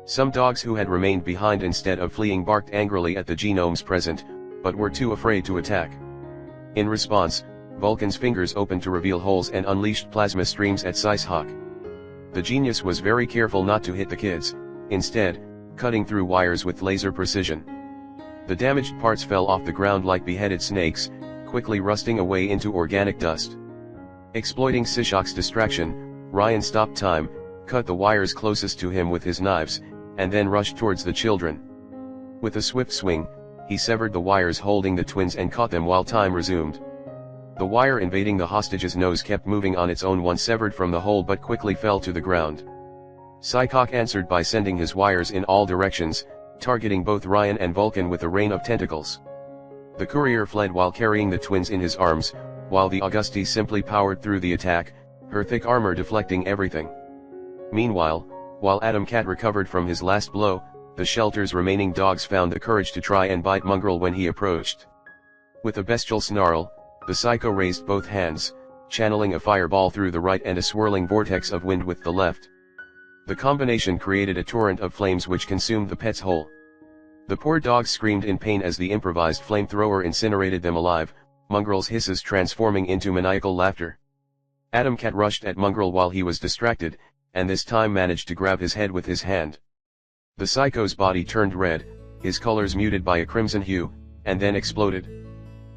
Some dogs who had remained behind instead of fleeing barked angrily at the genomes present, but were too afraid to attack. In response, Vulcan's fingers opened to reveal holes and unleashed plasma streams at Sicehawk. The genius was very careful not to hit the kids, instead, cutting through wires with laser precision. The damaged parts fell off the ground like beheaded snakes, quickly rusting away into organic dust. Exploiting Sicehawk's distraction, Ryan stopped time, cut the wires closest to him with his knives, and then rushed towards the children. With a swift swing, he severed the wires holding the twins and caught them while time resumed. The wire invading the hostage's nose kept moving on its own once severed from the hole but quickly fell to the ground. Sicehawk answered by sending his wires in all directions, targeting both Ryan and Vulcan with a rain of tentacles. The courier fled while carrying the twins in his arms, while the Auguste simply powered through the attack, her thick armor deflecting everything. Meanwhile, while Atom Cat recovered from his last blow, the shelter's remaining dogs found the courage to try and bite Mongrel when he approached. With a bestial snarl, the Psycho raised both hands, channeling a fireball through the right and a swirling vortex of wind with the left. The combination created a torrent of flames which consumed the pets whole. The poor dogs screamed in pain as the improvised flamethrower incinerated them alive, Mongrel's hisses transforming into maniacal laughter. Atom Cat rushed at Mongrel while he was distracted, and this time managed to grab his head with his hand. The Psycho's body turned red, his colors muted by a crimson hue, and then exploded.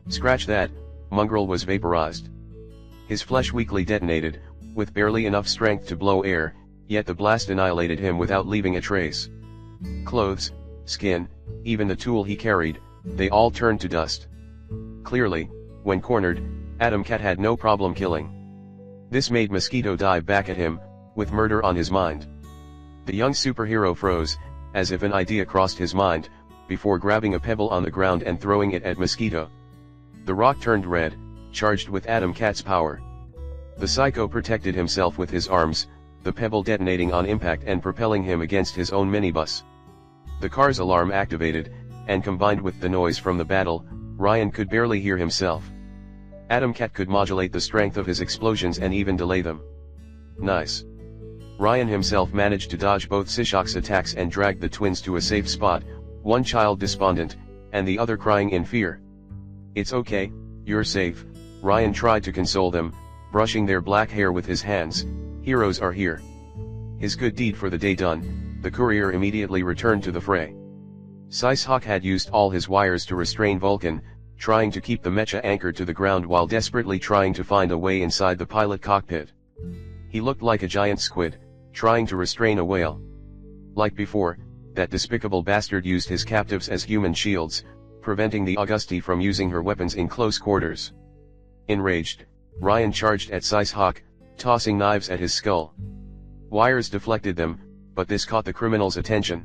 Scratch that, Mongrel was vaporized. His flesh weakly detonated, with barely enough strength to blow air, yet the blast annihilated him without leaving a trace. Clothes, skin, even the tool he carried, they all turned to dust. Clearly, when cornered, Atom Cat had no problem killing. This made Mosquito dive back at him, with murder on his mind. The young superhero froze, as if an idea crossed his mind, before grabbing a pebble on the ground and throwing it at Mosquito. The rock turned red, charged with Atom Cat's power. The Psycho protected himself with his arms, the pebble detonating on impact and propelling him against his own minibus. The car's alarm activated, and combined with the noise from the battle, Ryan could barely hear himself. Atom Cat could modulate the strength of his explosions and even delay them. Nice. Ryan himself managed to dodge both Sishok's attacks and dragged the twins to a safe spot, one child despondent, and the other crying in fear. "It's okay, you're safe," Ryan tried to console them, brushing their black hair with his hands. "Heroes are here." His good deed for the day done, the courier immediately returned to the fray. Sishok had used all his wires to restrain Vulcan, trying to keep the mecha anchored to the ground while desperately trying to find a way inside the pilot cockpit. He looked like a giant squid, trying to restrain a whale. Like before, that despicable bastard used his captives as human shields, preventing the Auguste from using her weapons in close quarters. Enraged, Ryan charged at Sishok, tossing knives at his skull. Wires deflected them, but this caught the criminal's attention.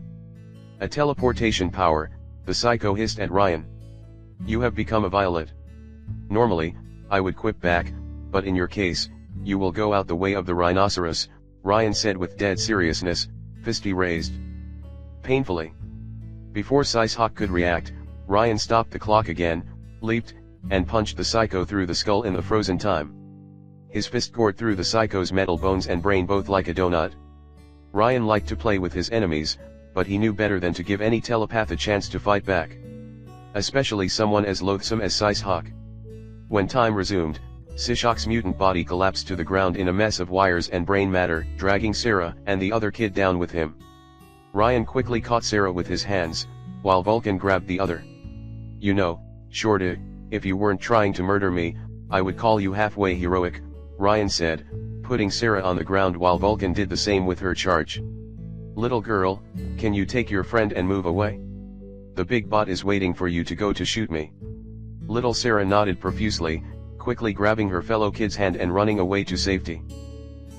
A teleportation power, the Psycho hissed at Ryan. "You have become a violet. Normally, I would quip back, but in your case, you will go out the way of the rhinoceros," Ryan said with dead seriousness, fisty raised. Painfully. Before Sishok could react, Ryan stopped the clock again, leaped, and punched the Psycho through the skull in the frozen time. His fist gored through the Psycho's metal bones and brain both like a donut. Ryan liked to play with his enemies, but he knew better than to give any telepath a chance to fight back. Especially someone as loathsome as Sishok. When time resumed, Sishok's mutant body collapsed to the ground in a mess of wires and brain matter, dragging Sarah and the other kid down with him. Ryan quickly caught Sarah with his hands, while Vulcan grabbed the other. "You know, Shorty, if you weren't trying to murder me, I would call you halfway heroic," Ryan said, putting Sarah on the ground while Vulcan did the same with her charge. "Little girl, can you take your friend and move away? The big bot is waiting for you to go to shoot me." Little Sarah nodded profusely, quickly grabbing her fellow kid's hand and running away to safety.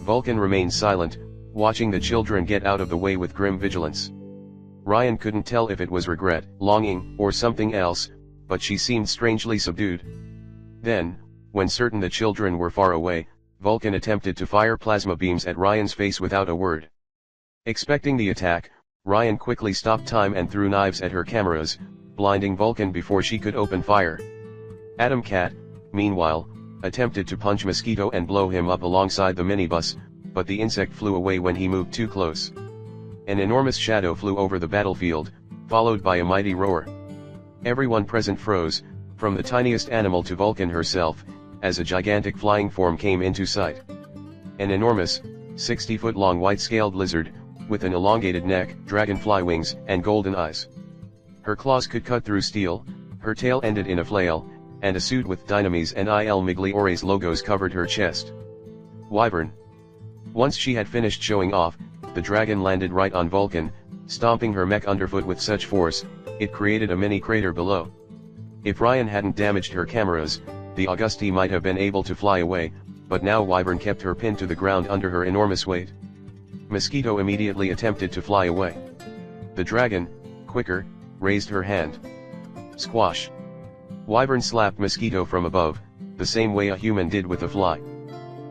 Vulcan remained silent, watching the children get out of the way with grim vigilance. Ryan couldn't tell if it was regret, longing, or something else, but she seemed strangely subdued. Then, when certain the children were far away, Vulcan attempted to fire plasma beams at Ryan's face without a word. Expecting the attack, Ryan quickly stopped time and threw knives at her cameras, blinding Vulcan before she could open fire. Atom Cat, meanwhile, attempted to punch Mosquito and blow him up alongside the minibus, but the insect flew away when he moved too close. An enormous shadow flew over the battlefield, followed by a mighty roar. Everyone present froze, from the tiniest animal to Vulcan herself, as a gigantic flying form came into sight. An enormous, 60-foot-long white-scaled lizard, with an elongated neck, dragonfly wings, and golden eyes. Her claws could cut through steel, her tail ended in a flail, and a suit with Dynamis and Il Migliore's logos covered her chest. Wyvern. Once she had finished showing off, the dragon landed right on Vulcan, stomping her mech underfoot with such force, it created a mini crater below. If Ryan hadn't damaged her cameras, the Auguste might have been able to fly away, but now Wyvern kept her pinned to the ground under her enormous weight. Mosquito immediately attempted to fly away. The dragon, quicker, raised her hand. Squash. Wyvern slapped Mosquito from above, the same way a human did with a fly.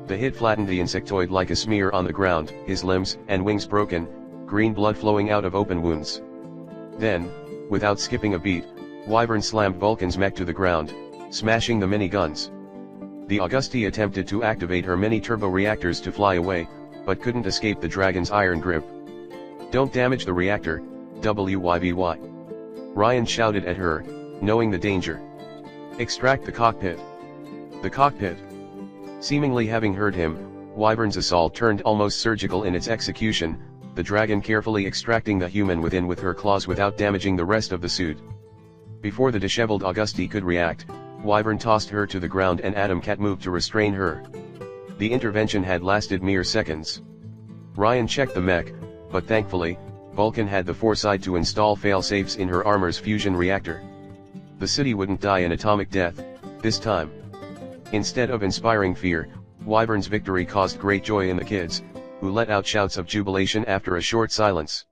The hit flattened the insectoid like a smear on the ground, his limbs and wings broken, green blood flowing out of open wounds. Then, without skipping a beat, Wyvern slammed Vulcan's mech to the ground, smashing the mini-guns. The Auguste attempted to activate her mini-turbo reactors to fly away, but couldn't escape the dragon's iron grip. "Don't damage the reactor, WYVY. Ryan shouted at her, knowing the danger. "Extract the cockpit." The cockpit. Seemingly having heard him, Wyvern's assault turned almost surgical in its execution, the dragon carefully extracting the human within with her claws without damaging the rest of the suit. Before the disheveled Auguste could react, Wyvern tossed her to the ground and Atom Cat moved to restrain her. The intervention had lasted mere seconds. Ryan checked the mech, but thankfully, Vulcan had the foresight to install fail-safes in her armor's fusion reactor. The city wouldn't die an atomic death, this time. Instead of inspiring fear, Wyvern's victory caused great joy in the kids, who let out shouts of jubilation after a short silence.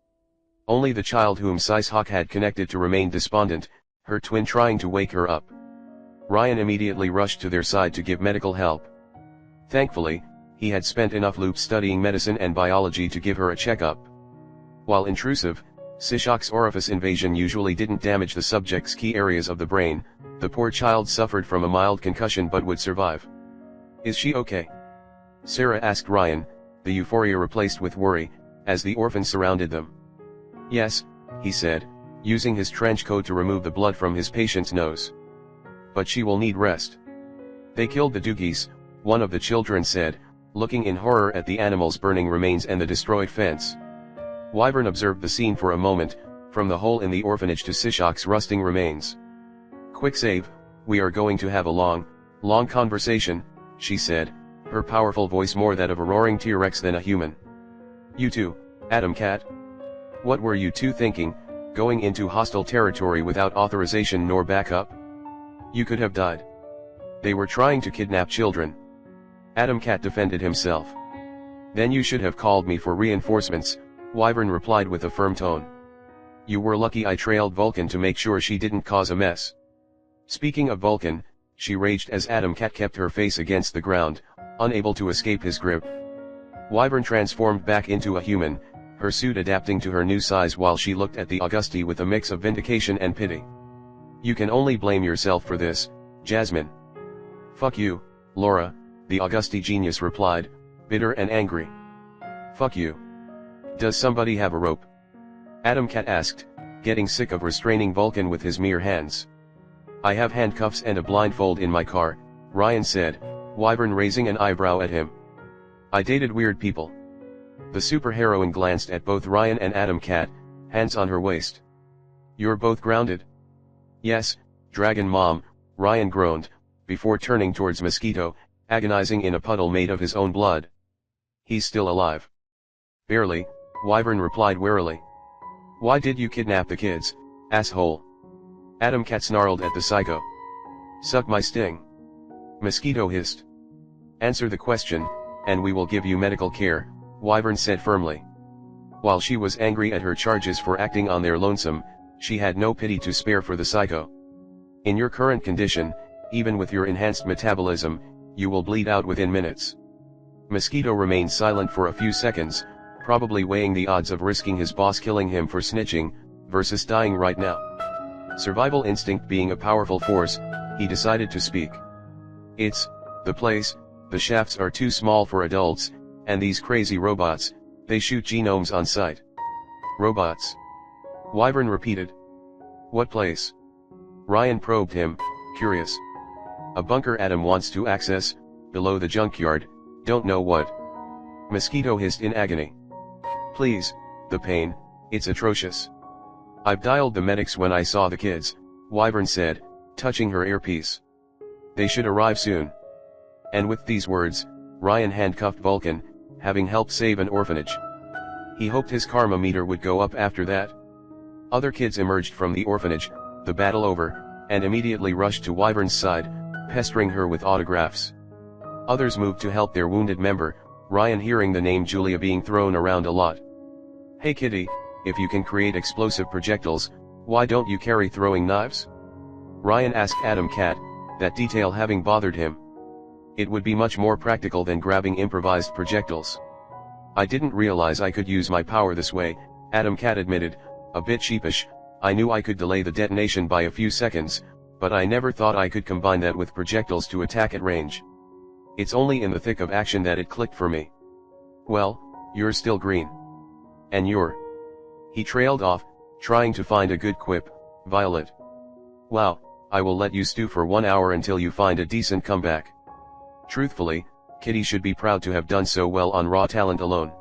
Only the child whom Sicehawk had connected to remained despondent, her twin trying to wake her up. Ryan immediately rushed to their side to give medical help. Thankfully, he had spent enough loops studying medicine and biology to give her a checkup. While intrusive, Sicehawk's orifice invasion usually didn't damage the subject's key areas of the brain. The poor child suffered from a mild concussion but would survive. "Is she okay?" Sarah asked Ryan, the euphoria replaced with worry, as the orphans surrounded them. "Yes," he said, using his trench coat to remove the blood from his patient's nose. "But she will need rest." "They killed the Doogies," one of the children said, looking in horror at the animals' burning remains and the destroyed fence. Wyvern observed the scene for a moment, from the hole in the orphanage to Sicehawk's rusting remains. "Quick save, we are going to have a long conversation," she said, her powerful voice more that of a roaring T-Rex than a human. "You two, Atom Cat? What were you two thinking, going into hostile territory without authorization nor backup? You could have died. They were trying to kidnap children." Atom Cat defended himself. "Then you should have called me for reinforcements," Wyvern replied with a firm tone. "You were lucky I trailed Vulcan to make sure she didn't cause a mess." Speaking of Vulcan, she raged as Atom Cat kept her face against the ground, unable to escape his grip. Wyvern transformed back into a human, her suit adapting to her new size while she looked at the Augusti with a mix of vindication and pity. "You can only blame yourself for this, Jasmine." "Fuck you, Laura," the Augusti genius replied, bitter and angry. "Fuck you. Does somebody have a rope?" Atom Cat asked, getting sick of restraining Vulcan with his mere hands. "I have handcuffs and a blindfold in my car," Ryan said, Wyvern raising an eyebrow at him. "I dated weird people." The superheroine glanced at both Ryan and Atom Cat, hands on her waist. "You're both grounded?" "Yes, Dragon Mom," Ryan groaned, before turning towards Mosquito, agonizing in a puddle made of his own blood. "He's still alive." "Barely," Wyvern replied warily. "Why did you kidnap the kids, asshole?" Atom Cat snarled at the psycho. "Suck my sting." Mosquito hissed. "Answer the question, and we will give you medical care," Wyvern said firmly. While she was angry at her charges for acting on their lonesome, she had no pity to spare for the psycho. "In your current condition, even with your enhanced metabolism, you will bleed out within minutes." Mosquito remained silent for a few seconds, probably weighing the odds of risking his boss killing him for snitching, versus dying right now. Survival instinct being a powerful force, he decided to speak. "It's the place, the shafts are too small for adults, and these crazy robots, they shoot genomes on sight." "Robots?" Wyvern repeated. "What place?" Ryan probed him, curious. "A bunker Adam wants to access, below the junkyard, don't know what." Mosquito hissed in agony. "Please, the pain, it's atrocious." "I've dialed the medics when I saw the kids," Wyvern said, touching her earpiece. "They should arrive soon." And with these words, Ryan handcuffed Vulcan, having helped save an orphanage. He hoped his karma meter would go up after that. Other kids emerged from the orphanage, the battle over, and immediately rushed to Wyvern's side, pestering her with autographs. Others moved to help their wounded member, Ryan hearing the name Julia being thrown around a lot. "Hey Kitty, if you can create explosive projectiles, why don't you carry throwing knives?" Ryan asked Atom Cat, that detail having bothered him. "It would be much more practical than grabbing improvised projectiles." "I didn't realize I could use my power this way," Atom Cat admitted, a bit sheepish. "I knew I could delay the detonation by a few seconds, but I never thought I could combine that with projectiles to attack at range. It's only in the thick of action that it clicked for me." "Well, you're still green. And you're..." He trailed off, trying to find a good quip, "Violet." "Wow, I will let you stew for 1 hour until you find a decent comeback." Truthfully, Kitty should be proud to have done so well on raw talent alone.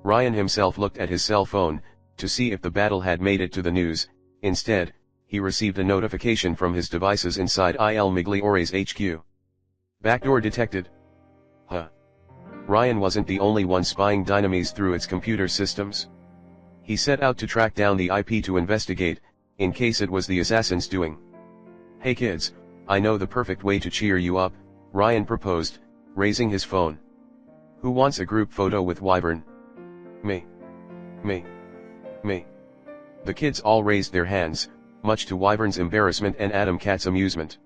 Ryan himself looked at his cell phone, to see if the battle had made it to the news. Instead, he received a notification from his devices inside Il Migliore's HQ. "Backdoor detected." Huh. Ryan wasn't the only one spying Dynamis through its computer systems. He set out to track down the IP to investigate, in case it was the assassin's doing. "Hey kids, I know the perfect way to cheer you up," Ryan proposed, raising his phone. Who wants a group photo with Wyvern? Me. Me. Me. The kids all raised their hands, much to Wyvern's embarrassment and Adam Cat's amusement.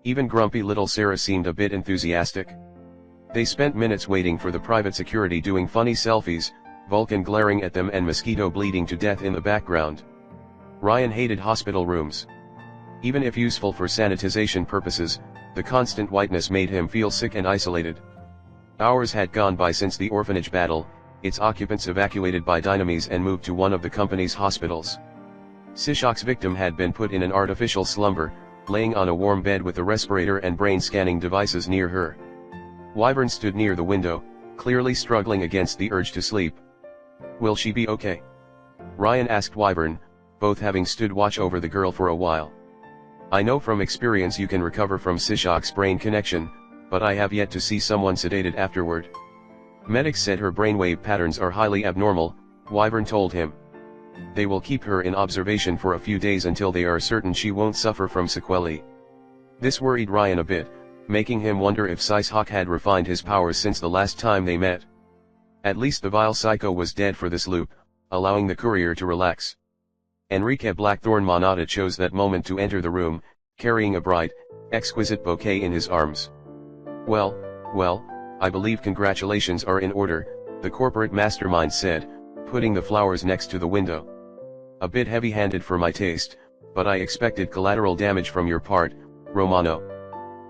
Even grumpy little Sarah seemed a bit enthusiastic. They spent minutes waiting for the private security doing funny selfies, Vulcan glaring at them and Mosquito bleeding to death in the background. Ryan hated hospital rooms. Even if useful for sanitization purposes, the constant whiteness made him feel sick and isolated. Hours had gone by since the orphanage battle, its occupants evacuated by dynamis and moved to one of the company's hospitals. Sishok's victim had been put in an artificial slumber, laying on a warm bed with a respirator and brain scanning devices near her. Wyvern stood near the window, clearly struggling against the urge to sleep. Will she be okay? Ryan asked Wyvern, both having stood watch over the girl for a while. I know from experience you can recover from Sishok's brain connection, but I have yet to see someone sedated afterward. Medics said her brainwave patterns are highly abnormal, Wyvern told him. They will keep her in observation for a few days until they are certain she won't suffer from sequelae. This worried Ryan a bit, making him wonder if Sishok had refined his powers since the last time they met. At least the vile psycho was dead for this loop, allowing the courier to relax. Enrique Blackthorn Monada chose that moment to enter the room, carrying a bright, exquisite bouquet in his arms. Well, I believe congratulations are in order, the corporate mastermind said, putting the flowers next to the window. A bit heavy-handed for my taste, but I expected collateral damage from your part, Romano.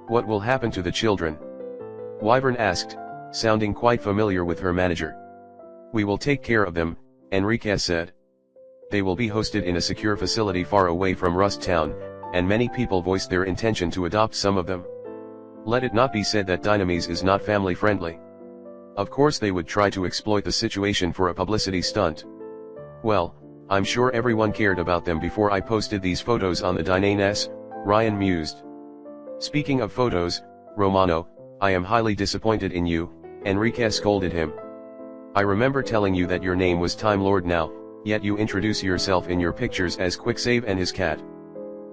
What will happen to the children? Wyvern asked, sounding quite familiar with her manager. We will take care of them, Enrique said. They will be hosted in a secure facility far away from Rust Town, and many people voiced their intention to adopt some of them. Let it not be said that Dynamis is not family-friendly. Of course they would try to exploit the situation for a publicity stunt. Well, I'm sure everyone cared about them before I posted these photos on the Dynanes, Ryan mused. Speaking of photos, Romano, I am highly disappointed in you, Enrique scolded him. I remember telling you that your name was Time Lord now, yet you introduce yourself in your pictures as Quicksave and his cat.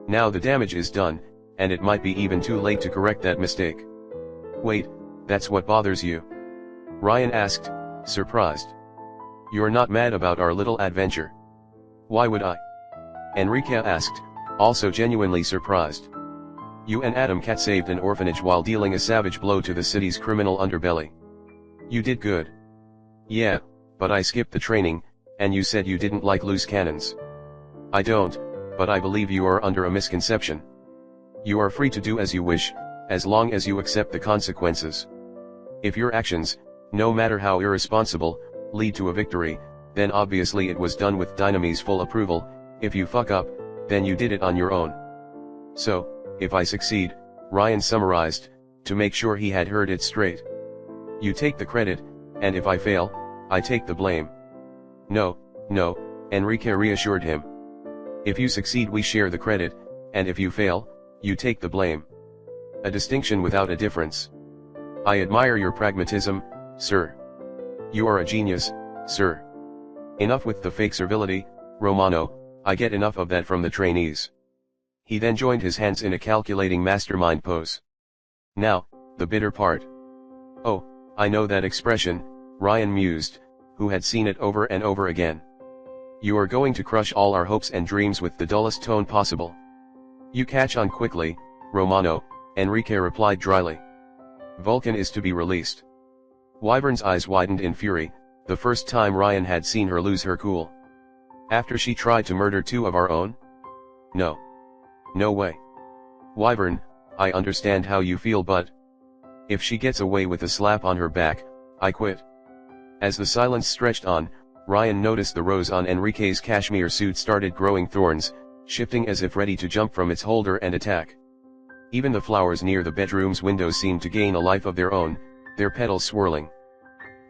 Now the damage is done, and it might be even too late to correct that mistake. Wait, that's what bothers you? Ryan asked, surprised. You're not mad about our little adventure? Why would I? Enrique asked, also genuinely surprised. You and Adam Cat saved an orphanage while dealing a savage blow to the city's criminal underbelly. You did good. Yeah, but I skipped the training, and you said you didn't like loose cannons. I don't, but I believe you are under a misconception. You are free to do as you wish, as long as you accept the consequences. If your actions, no matter how irresponsible, lead to a victory, then obviously it was done with Dynamis' full approval. If you fuck up, then you did it on your own. So, if I succeed, Ryan summarized, to make sure he had heard it straight. You take the credit, and if I fail, I take the blame. No, Enrique reassured him. If you succeed we share the credit, and if you fail, you take the blame. A distinction without a difference. I admire your pragmatism, sir. You are a genius, sir. Enough with the fake servility, Romano, I get enough of that from the trainees. He then joined his hands in a calculating mastermind pose. Now, the bitter part. Oh, I know that expression, Ryan mused, who had seen it over and over again. You are going to crush all our hopes and dreams with the dullest tone possible. You catch on quickly, Romano, Enrique replied dryly. Vulcan is to be released. Wyvern's eyes widened in fury, the first time Ryan had seen her lose her cool. After she tried to murder two of our own? No. No way. Wyvern, I understand how you feel, but if she gets away with a slap on her back, I quit. As the silence stretched on, Ryan noticed the rose on Enrique's cashmere suit started growing thorns, shifting as if ready to jump from its holder and attack. Even the flowers near the bedroom's windows seemed to gain a life of their own, their petals swirling.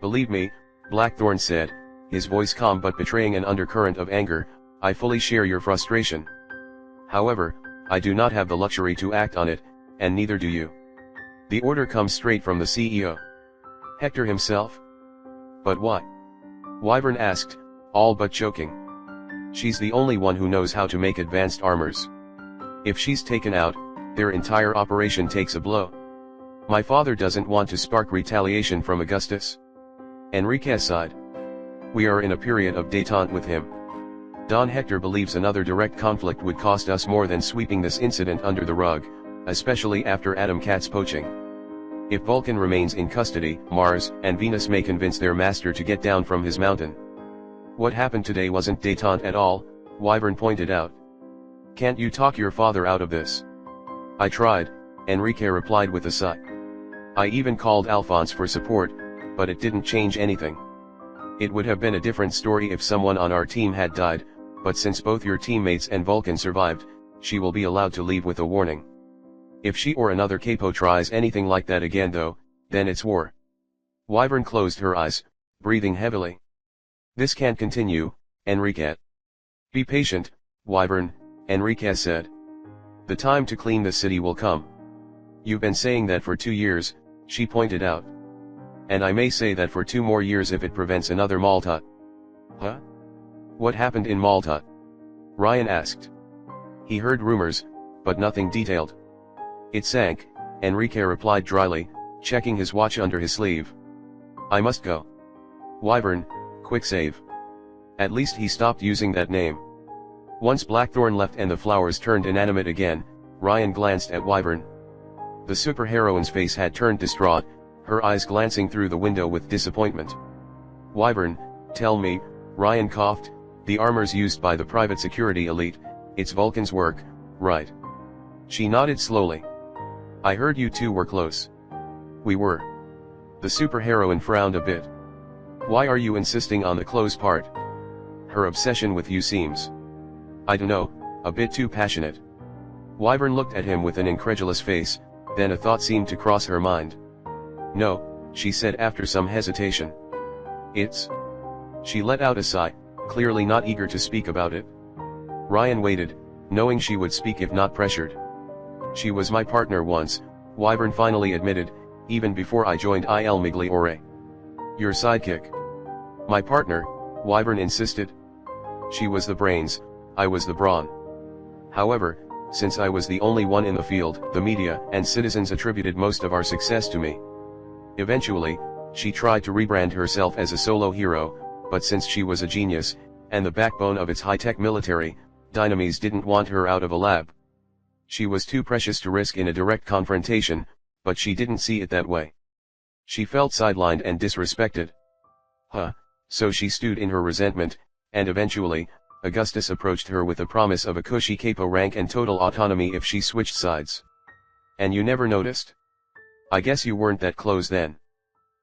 Believe me, Blackthorn said, his voice calm but betraying an undercurrent of anger, I fully share your frustration. However, I do not have the luxury to act on it, and neither do you. The order comes straight from the CEO. Hector himself? But why? Wyvern asked, all but choking. She's the only one who knows how to make advanced armors. If she's taken out, their entire operation takes a blow. My father doesn't want to spark retaliation from Augustus. Enrique sighed. We are in a period of détente with him. Don Hector believes another direct conflict would cost us more than sweeping this incident under the rug, especially after Adam Cat's poaching. If Vulcan remains in custody, Mars and Venus may convince their master to get down from his mountain. What happened today wasn't détente at all, Wyvern pointed out. Can't you talk your father out of this? I tried, Enrique replied with a sigh. I even called Alphonse for support, but it didn't change anything. It would have been a different story if someone on our team had died, but since both your teammates and Vulcan survived, she will be allowed to leave with a warning. If she or another capo tries anything like that again though, then it's war. Wyvern closed her eyes, breathing heavily. This can't continue, Enrique. Be patient, Wyvern, Enrique said. The time to clean the city will come. You've been saying that for 2 years, she pointed out. And I may say that for 2 more years if it prevents another Malta. Huh? What happened in Malta? Ryan asked. He heard rumors, but nothing detailed. It sank, Enrique replied dryly, checking his watch under his sleeve. I must go. Wyvern, quick save. At least he stopped using that name. Once Blackthorn left and the flowers turned inanimate again, Ryan glanced at Wyvern. The superheroine's face had turned distraught, her eyes glancing through the window with disappointment. Wyvern, tell me, Ryan coughed, the armor's used by the private security elite, it's Vulcan's work, right? She nodded slowly. I heard you two were close. We were. The superheroine frowned a bit. Why are you insisting on the close part? Her obsession with you seems, I dunno, a bit too passionate. Wyvern looked at him with an incredulous face, then a thought seemed to cross her mind. No, she said after some hesitation. It's... She let out a sigh, clearly not eager to speak about it. Ryan waited, knowing she would speak if not pressured. She was my partner once, Wyvern finally admitted, even before I joined Il Migliore. Your sidekick. My partner, Wyvern insisted. She was the brains, I was the brawn. However, since I was the only one in the field, the media and citizens attributed most of our success to me. Eventually, she tried to rebrand herself as a solo hero, but since she was a genius, and the backbone of its high-tech military, Dynamis didn't want her out of a lab. She was too precious to risk in a direct confrontation, but she didn't see it that way. She felt sidelined and disrespected. So she stewed in her resentment, and eventually, Augustus approached her with a promise of a cushy capo rank and total autonomy if she switched sides. And you never noticed? I guess you weren't that close then.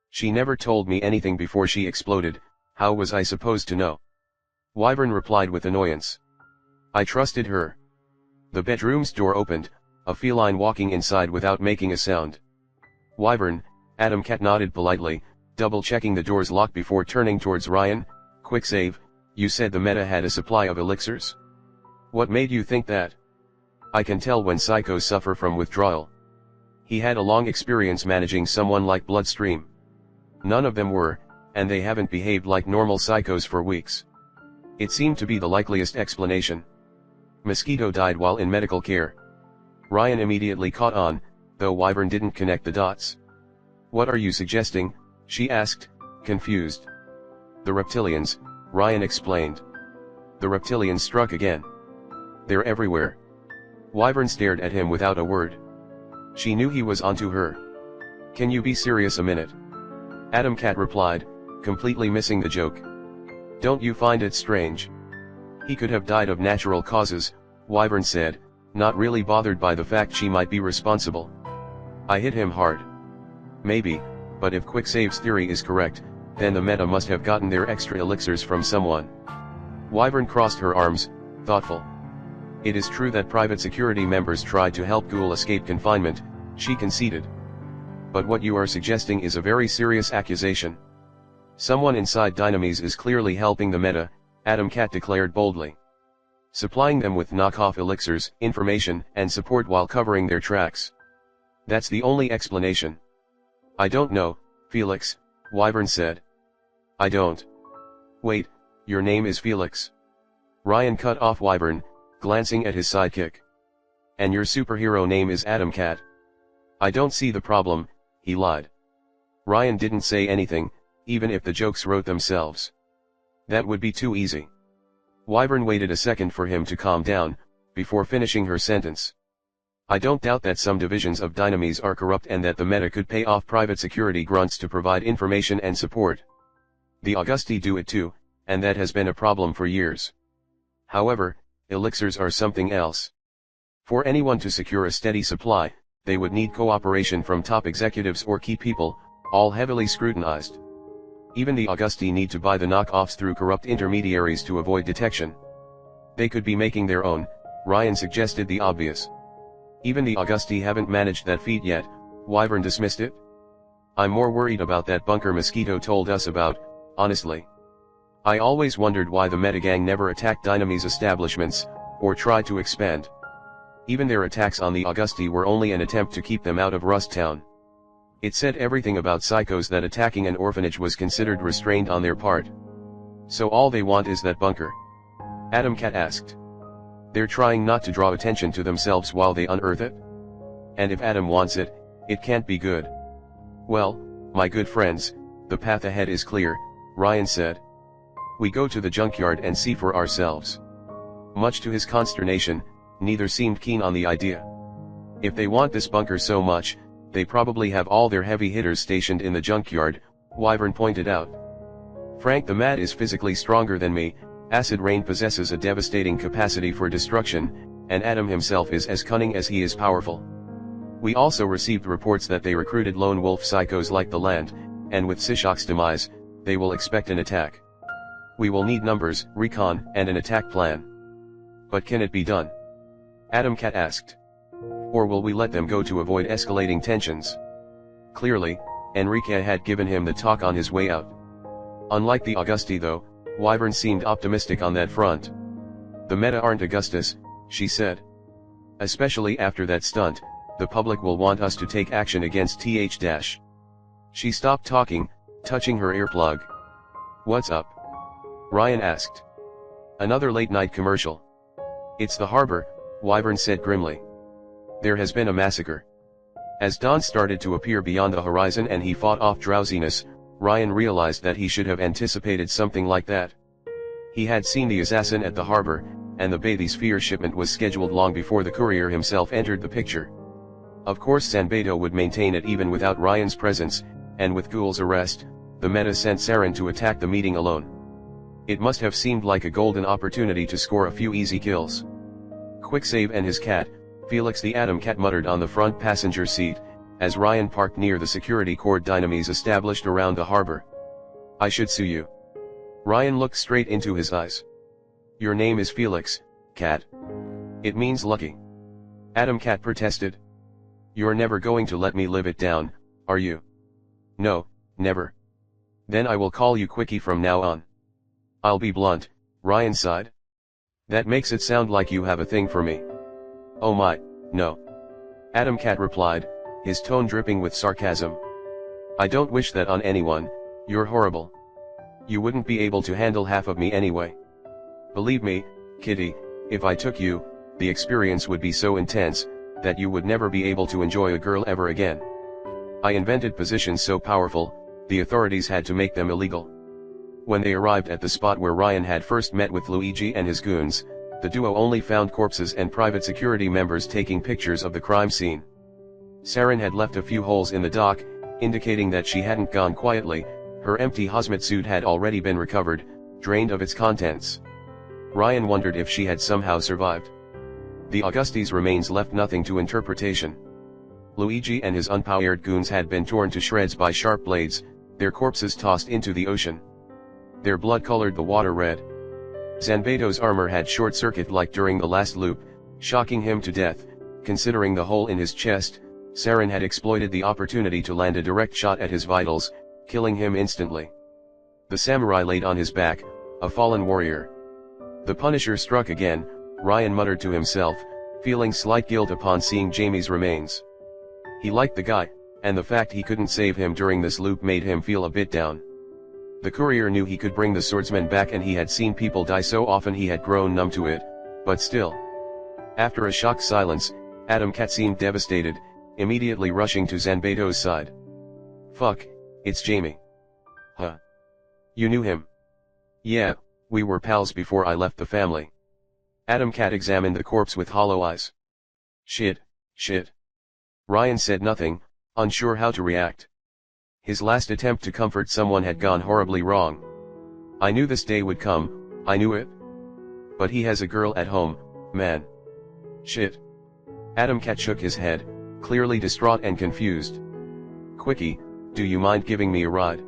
She never told me anything before she exploded, how was I supposed to know? Wyvern replied with annoyance. I trusted her. The bedroom's door opened, a feline walking inside without making a sound. Wyvern, Adam Cat nodded politely, double-checking the door's lock before turning towards Ryan. Quick save, you said the meta had a supply of elixirs. What made you think that? I can tell when psychos suffer from withdrawal. He had a long experience managing someone like Bloodstream. None of them were, and they haven't behaved like normal psychos for weeks. It seemed to be the likeliest explanation. Mosquito died while in medical care. Ryan immediately caught on, though Wyvern didn't connect the dots. What are you suggesting? She asked, confused. The reptilians, Ryan explained. The reptilians struck again. They're everywhere. Wyvern stared at him without a word. She knew he was onto her. Can you be serious a minute? Adam Cat replied, completely missing the joke. Don't you find it strange? He could have died of natural causes, Wyvern said, not really bothered by the fact she might be responsible. I hit him hard. Maybe, but if Quicksave's theory is correct, then the meta must have gotten their extra elixirs from someone. Wyvern crossed her arms, thoughtful. It is true that private security members tried to help Ghoul escape confinement, she conceded. But what you are suggesting is a very serious accusation. Someone inside Dynamis is clearly helping the meta, Adam Cat declared boldly. Supplying them with knockoff elixirs, information, and support while covering their tracks. That's the only explanation. I don't know, Felix, Wyvern said. I don't. Wait, your name is Felix? Ryan cut off Wyvern, glancing at his sidekick. And your superhero name is Adam Cat? I don't see the problem, he lied. Ryan didn't say anything, even if the jokes wrote themselves. That would be too easy. Wyvern waited a second for him to calm down, before finishing her sentence. I don't doubt that some divisions of Dynamis are corrupt and that the Meta could pay off private security grunts to provide information and support. The Augusti do it too, and that has been a problem for years. However, elixirs are something else. For anyone to secure a steady supply, they would need cooperation from top executives or key people, all heavily scrutinized. Even the Augusti need to buy the knockoffs through corrupt intermediaries to avoid detection. They could be making their own, Ryan suggested the obvious. Even the Augusti haven't managed that feat yet, Wyvern dismissed it. I'm more worried about that bunker Mosquito told us about, honestly. I always wondered why the Metagang never attacked Dynamis establishments, or tried to expand. Even their attacks on the Augusti were only an attempt to keep them out of Rust Town. It said everything about psychos that attacking an orphanage was considered restrained on their part. So all they want is that bunker? Adam Cat asked. They're trying not to draw attention to themselves while they unearth it? And if Adam wants it, it can't be good. Well, my good friends, the path ahead is clear, Ryan said. We go to the junkyard and see for ourselves. Much to his consternation, neither seemed keen on the idea. If they want this bunker so much, they probably have all their heavy hitters stationed in the junkyard, Wyvern pointed out. Frank the Mad is physically stronger than me, Acid Rain possesses a devastating capacity for destruction, and Adam himself is as cunning as he is powerful. We also received reports that they recruited lone wolf psychos like the Land, and with Sishok's demise, they will expect an attack. We will need numbers, recon, and an attack plan. But can it be done? Adam Cat asked. Or will we let them go to avoid escalating tensions? Clearly, Enrique had given him the talk on his way out. Unlike the Augusti though, Wyvern seemed optimistic on that front. The Meta aren't Augustus, she said. Especially after that stunt, the public will want us to take action against TH-. She stopped talking, touching her earplug. What's up? Ryan asked. Another late-night commercial. It's the harbor, Wyvern said grimly. There has been a massacre. As dawn started to appear beyond the horizon and he fought off drowsiness, Ryan realized that he should have anticipated something like that. He had seen the assassin at the harbor, and the bathysphere shipment was scheduled long before the courier himself entered the picture. Of course Sanbedo would maintain it even without Ryan's presence, and with Ghoul's arrest, the Meta sent Saren to attack the meeting alone. It must have seemed like a golden opportunity to score a few easy kills. Quicksave and his cat, Felix the Atom Cat, muttered on the front passenger seat, as Ryan parked near the security cord Dynamis established around the harbor. I should sue you. Ryan looked straight into his eyes. Your name is Felix, Cat. It means lucky. Atom Cat protested. You're never going to let me live it down, are you? No, never. Then I will call you Quickie from now on. I'll be blunt, Ryan sighed. That makes it sound like you have a thing for me. Oh my, no. Atom Cat replied, his tone dripping with sarcasm. I don't wish that on anyone, you're horrible. You wouldn't be able to handle half of me anyway. Believe me, Kitty, if I took you, the experience would be so intense, that you would never be able to enjoy a girl ever again. I invented positions so powerful, the authorities had to make them illegal. When they arrived at the spot where Ryan had first met with Luigi and his goons, the duo only found corpses and private security members taking pictures of the crime scene. Saren had left a few holes in the dock, indicating that she hadn't gone quietly. Her empty hazmat suit had already been recovered, drained of its contents. Ryan wondered if she had somehow survived. The Augusti's remains left nothing to interpretation. Luigi and his unpowered goons had been torn to shreds by sharp blades, their corpses tossed into the ocean. Their blood colored the water red. Zanbedo's armor had short-circuited like during the last loop, shocking him to death. Considering the hole in his chest, Saren had exploited the opportunity to land a direct shot at his vitals, killing him instantly. The samurai laid on his back, a fallen warrior. The Punisher struck again, Ryan muttered to himself, feeling slight guilt upon seeing Jamie's remains. He liked the guy, and the fact he couldn't save him during this loop made him feel a bit down. The courier knew he could bring the swordsman back and he had seen people die so often he had grown numb to it, but still. After a shocked silence, Atom Cat seemed devastated, immediately rushing to Zanbedo's side. Fuck, it's Jamie. Huh. You knew him? Yeah, we were pals before I left the family. Adam Cat examined the corpse with hollow eyes. Shit. Ryan said nothing, unsure how to react. His last attempt to comfort someone had gone horribly wrong. I knew this day would come, I knew it. But he has a girl at home, man. Shit. Adam Cat shook his head, clearly distraught and confused. Quickie, do you mind giving me a ride?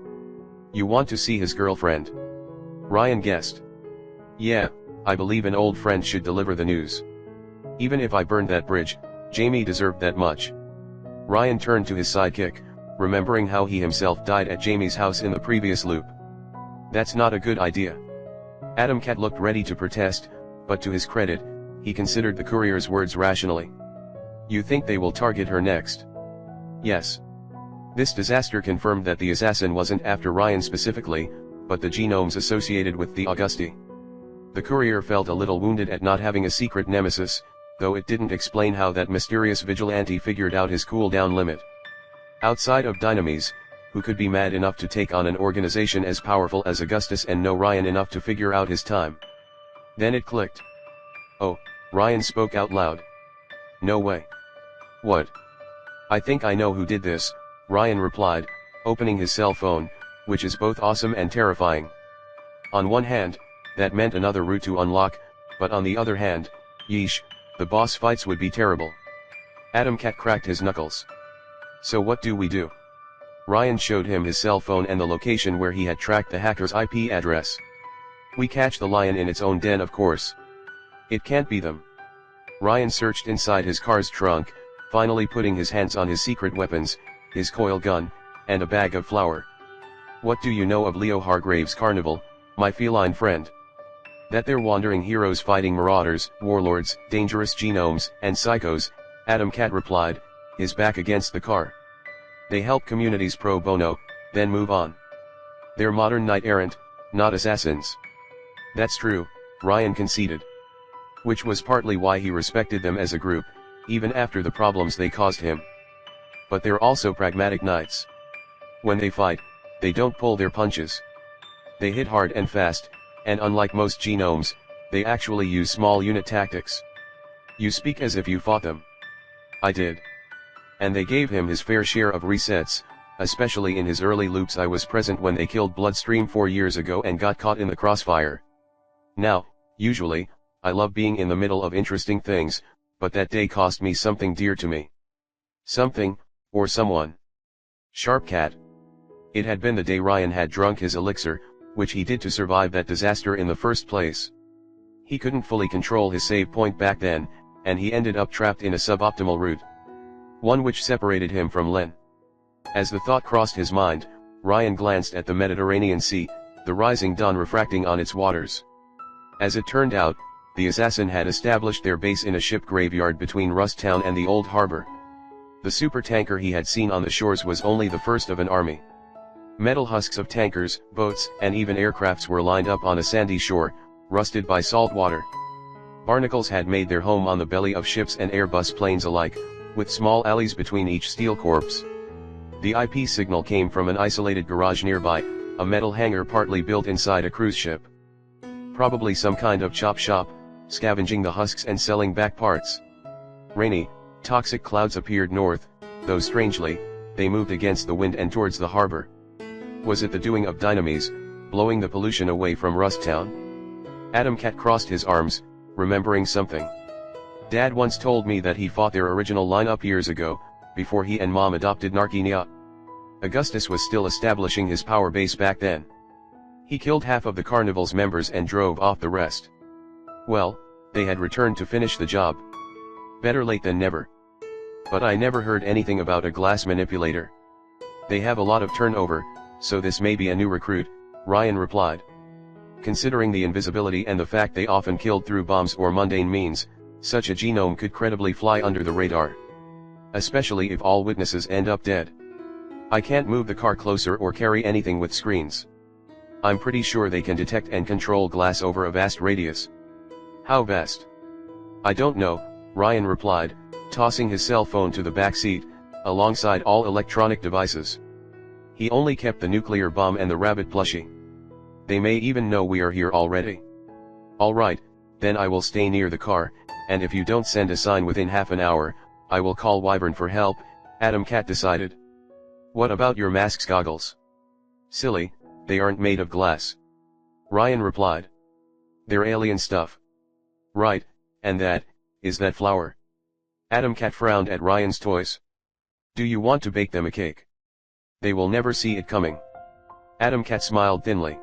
You want to see his girlfriend? Ryan guessed. Yeah, I believe an old friend should deliver the news. Even if I burned that bridge, Jamie deserved that much. Ryan turned to his sidekick, remembering how he himself died at Jamie's house in the previous loop. That's not a good idea. Adam Cat looked ready to protest, but to his credit, he considered the courier's words rationally. You think they will target her next? Yes. This disaster confirmed that the assassin wasn't after Ryan specifically, but the genomes associated with the Augusti. The courier felt a little wounded at not having a secret nemesis, though it didn't explain how that mysterious vigilante figured out his cooldown limit. Outside of Dynamis, who could be mad enough to take on an organization as powerful as Augustus and know Ryan enough to figure out his time? Then it clicked. Oh, Ryan spoke out loud. No way. What? I think I know who did this, Ryan replied, opening his cell phone, which is both awesome and terrifying. On one hand, that meant another route to unlock, but on the other hand, yeesh, the boss fights would be terrible. Adam Cat cracked his knuckles. So what do we do? Ryan showed him his cell phone and the location where he had tracked the hacker's IP address. We catch the lion in its own den, of course. It can't be them. Ryan searched inside his car's trunk, finally putting his hands on his secret weapons, his coil gun, and a bag of flour. What do you know of Leo Hargrave's carnival, my feline friend? That they're wandering heroes fighting marauders, warlords, dangerous genomes, and psychos, Adam Cat replied, his back against the car. They help communities pro bono, then move on. They're modern knight-errant, not assassins. That's true, Ryan conceded. Which was partly why he respected them as a group, even after the problems they caused him. But they're also pragmatic knights. When they fight, they don't pull their punches. They hit hard and fast, and unlike most genomes, they actually use small unit tactics. You speak as if you fought them. I did. And they gave him his fair share of resets, especially in his early loops. I was present when they killed Bloodstream 4 years ago and got caught in the crossfire. Now, usually, I love being in the middle of interesting things, but that day cost me something dear to me. Something, or someone. Sharp Cat. It had been the day Ryan had drunk his elixir, which he did to survive that disaster in the first place. He couldn't fully control his save point back then, and he ended up trapped in a suboptimal route. One which separated him from Len. As the thought crossed his mind, Ryan glanced at the Mediterranean Sea, the rising dawn refracting on its waters. As it turned out, the assassin had established their base in a ship graveyard between Rust Town and the old harbor. The supertanker he had seen on the shores was only the first of an army. Metal husks of tankers, boats, and even aircrafts were lined up on a sandy shore, rusted by salt water. Barnacles had made their home on the belly of ships and Airbus planes alike, with small alleys between each steel corpse. The IP signal came from an isolated garage nearby, a metal hangar partly built inside a cruise ship. Probably some kind of chop shop, scavenging the husks and selling back parts. Rainy, toxic clouds appeared north, though strangely, they moved against the wind and towards the harbor. Was it the doing of Dynamis, blowing the pollution away from Rust Town? Adam Cat crossed his arms, remembering something. Dad once told me that he fought their original lineup years ago, before he and Mom adopted Narkinia. Augustus was still establishing his power base back then. He killed half of the carnival's members and drove off the rest. Well, they had returned to finish the job. Better late than never. But I never heard anything about a glass manipulator. They have a lot of turnover, so this may be a new recruit, Ryan replied. Considering the invisibility and the fact they often killed through bombs or mundane means, such a genome could credibly fly under the radar. Especially if all witnesses end up dead. I can't move the car closer or carry anything with screens. I'm pretty sure they can detect and control glass over a vast radius. How best? I don't know, Ryan replied, tossing his cell phone to the back seat, alongside all electronic devices. He only kept the nuclear bomb and the rabbit plushie. They may even know we are here already. Alright, then I will stay near the car, and if you don't send a sign within half an hour, I will call Wyvern for help, Adam Cat decided. What about your mask's goggles? Silly, they aren't made of glass. Ryan replied. They're alien stuff. Right, and is that flour? Adam Cat frowned at Ryan's toys. Do you want to bake them a cake? They will never see it coming. Adam Cat smiled thinly.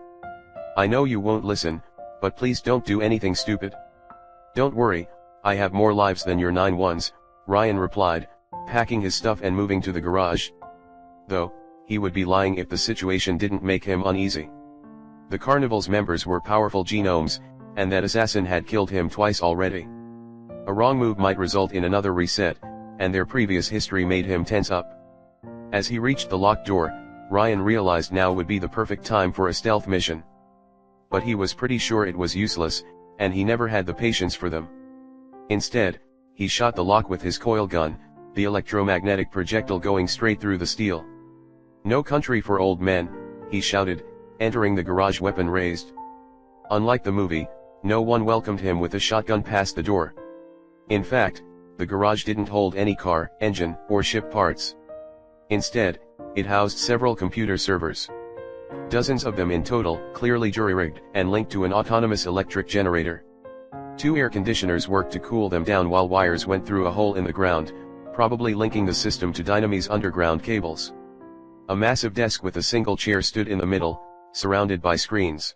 I know you won't listen, but please don't do anything stupid. Don't worry, I have more lives than your 9 ones, Ryan replied, packing his stuff and moving to the garage. Though, he would be lying if the situation didn't make him uneasy. The carnival's members were powerful genomes, and that assassin had killed him twice already. A wrong move might result in another reset, and their previous history made him tense up. As he reached the locked door, Ryan realized now would be the perfect time for a stealth mission. But he was pretty sure it was useless, and he never had the patience for them. Instead, he shot the lock with his coil gun, the electromagnetic projectile going straight through the steel. No country for old men, he shouted, entering the garage weapon raised. Unlike the movie, no one welcomed him with a shotgun past the door. In fact, the garage didn't hold any car, engine, or ship parts. Instead, it housed several computer servers. Dozens of them in total, clearly jury-rigged, and linked to an autonomous electric generator. 2 air conditioners worked to cool them down while wires went through a hole in the ground, probably linking the system to Dyname's underground cables. A massive desk with a single chair stood in the middle, surrounded by screens.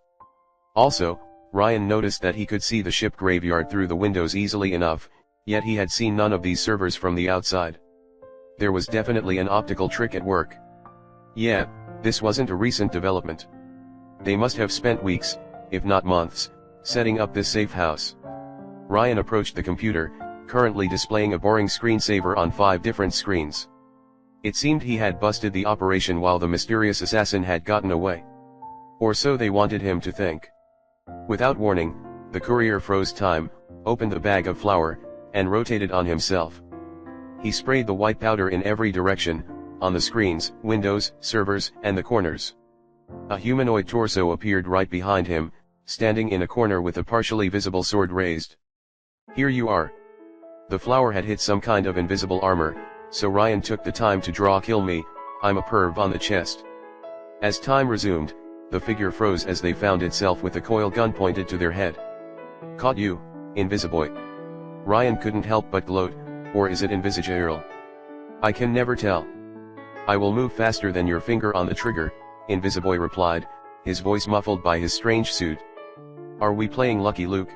Also, Ryan noticed that he could see the ship graveyard through the windows easily enough, yet he had seen none of these servers from the outside. There was definitely an optical trick at work. Yeah, this wasn't a recent development. They must have spent weeks, if not months, setting up this safe house. Ryan approached the computer, currently displaying a boring screensaver on 5 different screens. It seemed he had busted the operation while the mysterious assassin had gotten away. Or so they wanted him to think. Without warning, the courier froze time, opened the bag of flour, and rotated on himself. He sprayed the white powder in every direction, on the screens, windows, servers, and the corners. A humanoid torso appeared right behind him, standing in a corner with a partially visible sword raised. Here you are. The flour had hit some kind of invisible armor, so Ryan took the time to draw "Kill me, I'm a perv" on the chest. As time resumed, the figure froze as they found itself with a coil gun pointed to their head. Caught you, Invisiboy. Ryan couldn't help but gloat, or is it Invisigeral? I can never tell. I will move faster than your finger on the trigger, Invisiboy replied, his voice muffled by his strange suit. Are we playing Lucky Luke?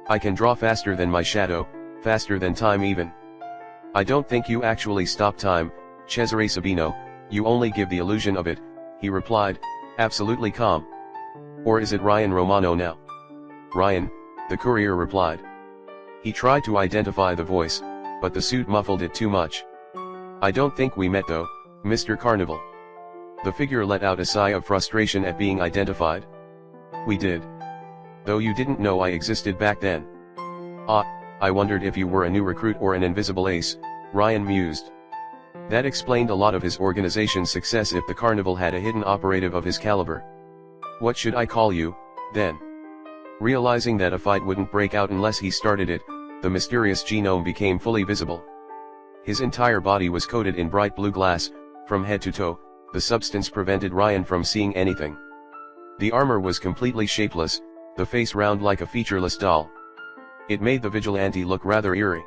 I can draw faster than my shadow, faster than time even. I don't think you actually stop time, Cesare Sabino, you only give the illusion of it, he replied, absolutely calm. Or is it Ryan Romano now? Ryan, the courier replied. He tried to identify the voice, but the suit muffled it too much. I don't think we met though, Mr. Carnival. The figure let out a sigh of frustration at being identified. We did. Though you didn't know I existed back then. Ah, I wondered if you were a new recruit or an invisible ace, Ryan mused. That explained a lot of his organization's success if the Carnival had a hidden operative of his caliber. What should I call you, then? Realizing that a fight wouldn't break out unless he started it, the mysterious genome became fully visible. His entire body was coated in bright blue glass, from head to toe. The substance prevented Ryan from seeing anything. The armor was completely shapeless, the face round like a featureless doll. It made the vigilante look rather eerie.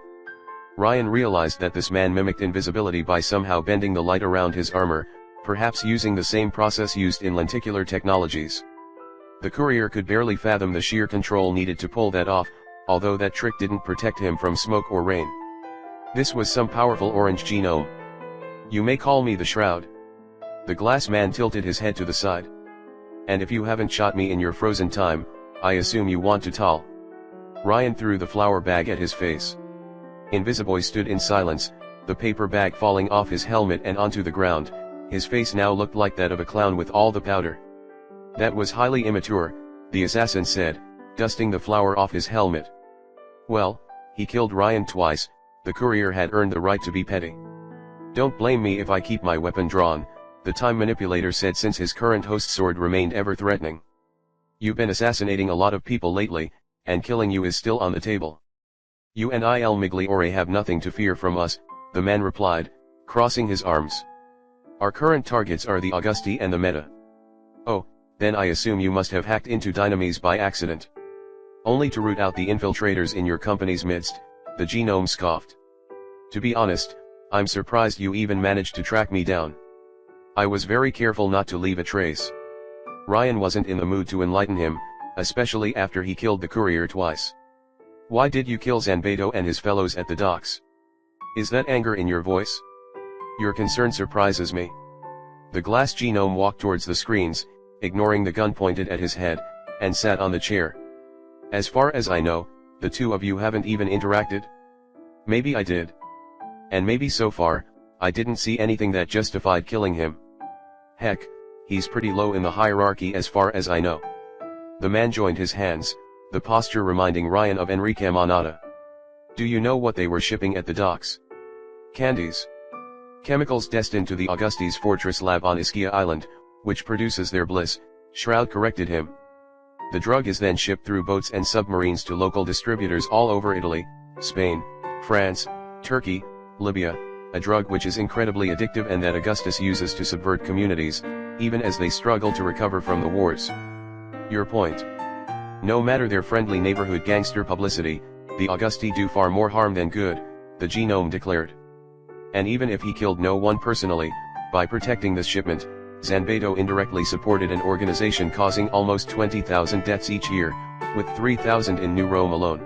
Ryan realized that this man mimicked invisibility by somehow bending the light around his armor, perhaps using the same process used in lenticular technologies. The courier could barely fathom the sheer control needed to pull that off, although that trick didn't protect him from smoke or rain. This was some powerful orange genome. You may call me the Shroud. The glass man tilted his head to the side. And if you haven't shot me in your frozen time, I assume you want to tall. Ryan threw the flour bag at his face. Invisiboy stood in silence, the paper bag falling off his helmet and onto the ground. His face now looked like that of a clown with all the powder. That was highly immature, the assassin said, dusting the flour off his helmet. Well, he killed Ryan twice, the courier had earned the right to be petty. Don't blame me if I keep my weapon drawn, the time manipulator said since his current host's sword remained ever threatening. You've been assassinating a lot of people lately, and killing you is still on the table. You and Il Migliore have nothing to fear from us, the man replied, crossing his arms. Our current targets are the Augusti and the Meta. Oh, then I assume you must have hacked into Dynamis by accident. Only to root out the infiltrators in your company's midst, the genome scoffed. To be honest, I'm surprised you even managed to track me down. I was very careful not to leave a trace. Ryan wasn't in the mood to enlighten him, especially after he killed the courier twice. Why did you kill Zanbedo and his fellows at the docks? Is that anger in your voice? Your concern surprises me. The glass genome walked towards the screens, ignoring the gun pointed at his head, and sat on the chair. As far as I know, the two of you haven't even interacted? Maybe I did. And maybe so far, I didn't see anything that justified killing him. Heck, he's pretty low in the hierarchy as far as I know. The man joined his hands, the posture reminding Ryan of Enrique Monada. Do you know what they were shipping at the docks? Candies. Chemicals destined to the Augusti's fortress lab on Ischia Island, which produces their bliss, Shroud corrected him. The drug is then shipped through boats and submarines to local distributors all over Italy, Spain, France, Turkey, Libya, a drug which is incredibly addictive and that Augustus uses to subvert communities, even as they struggle to recover from the wars. Your point. No matter their friendly neighborhood gangster publicity, the Augusti do far more harm than good, the genome declared. And even if he killed no one personally, by protecting this shipment, Zanbedo indirectly supported an organization causing almost 20,000 deaths each year, with 3,000 in New Rome alone.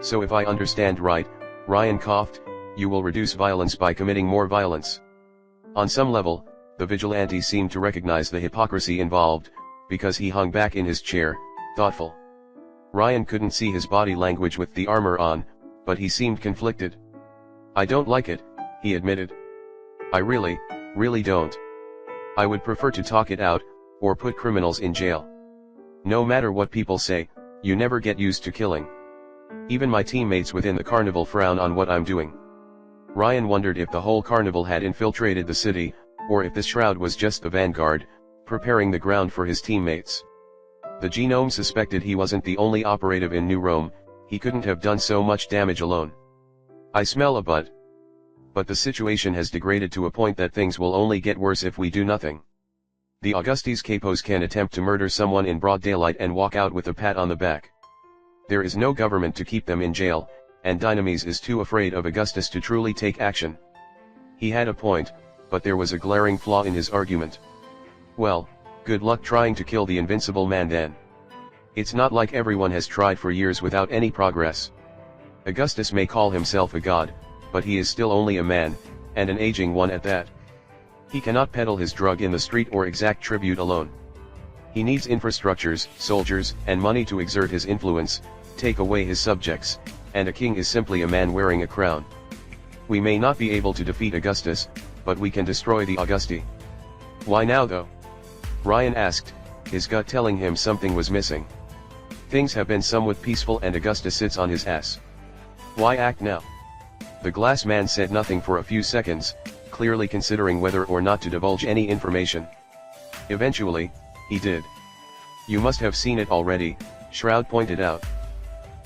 So if I understand right, Ryan coughed, you will reduce violence by committing more violence. On some level, the vigilante seemed to recognize the hypocrisy involved, because he hung back in his chair, thoughtful. Ryan couldn't see his body language with the armor on, but he seemed conflicted. I don't like it, he admitted. I really don't. I would prefer to talk it out, or put criminals in jail. No matter what people say, you never get used to killing. Even my teammates within the carnival frown on what I'm doing. Ryan wondered if the whole carnival had infiltrated the city, or if this Shroud was just the vanguard, preparing the ground for his teammates. The genome suspected he wasn't the only operative in New Rome, he couldn't have done so much damage alone. I smell a butt. But the situation has degraded to a point that things will only get worse if we do nothing. The Augustis capos can attempt to murder someone in broad daylight and walk out with a pat on the back. There is no government to keep them in jail, and Dynamis is too afraid of Augustus to truly take action. He had a point, but there was a glaring flaw in his argument. Well, good luck trying to kill the invincible man then. It's not like everyone has tried for years without any progress. Augustus may call himself a god, but he is still only a man, and an aging one at that. He cannot peddle his drug in the street or exact tribute alone. He needs infrastructures, soldiers, and money to exert his influence, take away his subjects, and a king is simply a man wearing a crown. We may not be able to defeat Augustus, but we can destroy the Augusti. Why now though? Ryan asked, his gut telling him something was missing. Things have been somewhat peaceful and Augustus sits on his ass. Why act now? The glass man said nothing for a few seconds, clearly considering whether or not to divulge any information. Eventually, he did. You must have seen it already, Shroud pointed out.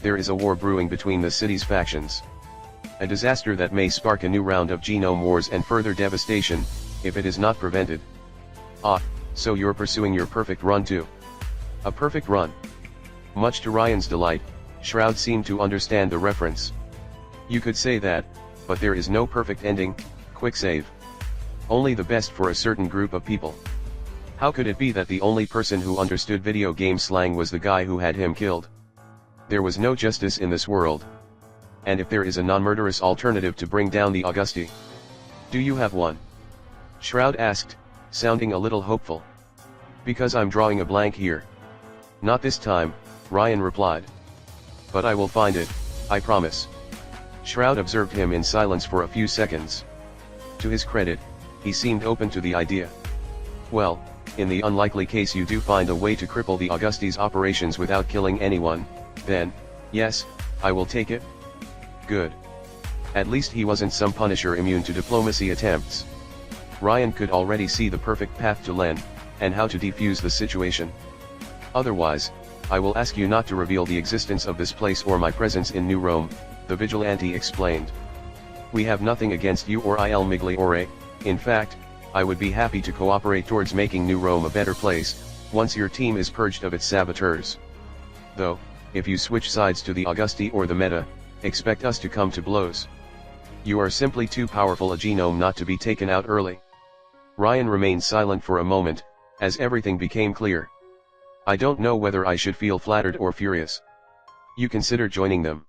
There is a war brewing between the city's factions. A disaster that may spark a new round of genome wars and further devastation, if it is not prevented. Ah, so you're pursuing your perfect run too. A perfect run. Much to Ryan's delight, Shroud seemed to understand the reference. You could say that, but there is no perfect ending, quick save. Only the best for a certain group of people. How could it be that the only person who understood video game slang was the guy who had him killed? There was no justice in this world. And if there is a non-murderous alternative to bring down the Augusti? Do you have one? Shroud asked, sounding a little hopeful. Because I'm drawing a blank here. Not this time, Ryan replied. But I will find it, I promise. Shroud observed him in silence for a few seconds. To his credit, he seemed open to the idea. Well, in the unlikely case you do find a way to cripple the Augusti's operations without killing anyone, then, yes, I will take it. Good. At least he wasn't some Punisher immune to diplomacy attempts. Ryan could already see the perfect path to Len, and how to defuse the situation. Otherwise, I will ask you not to reveal the existence of this place or my presence in New Rome, the vigilante explained. We have nothing against you or Il Migliore. In fact, I would be happy to cooperate towards making New Rome a better place, once your team is purged of its saboteurs. Though, if you switch sides to the Augusti or the Meta, expect us to come to blows. You are simply too powerful a genome not to be taken out early. Ryan remained silent for a moment, as everything became clear. I don't know whether I should feel flattered or furious. You consider joining them?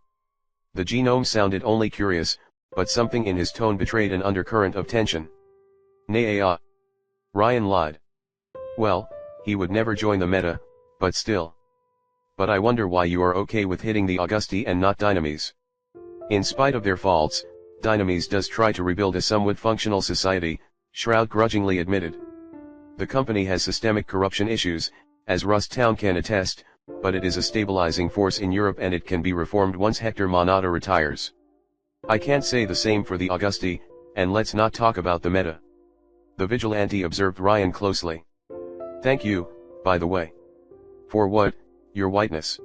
The genome sounded only curious, but something in his tone betrayed an undercurrent of tension. Nay, Ryan lied. Well, he would never join the Meta, but still. But I wonder why you are okay with hitting the Augusti and not Dynamis. In spite of their faults, Dynamis does try to rebuild a somewhat functional society, Shroud grudgingly admitted. The company has systemic corruption issues, as Rust Town can attest, but it is a stabilizing force in Europe and it can be reformed once Hector Monada retires. I can't say the same for the Augusti, and let's not talk about the Meta. The vigilante observed Ryan closely. Thank you, by the way. For what, your whiteness?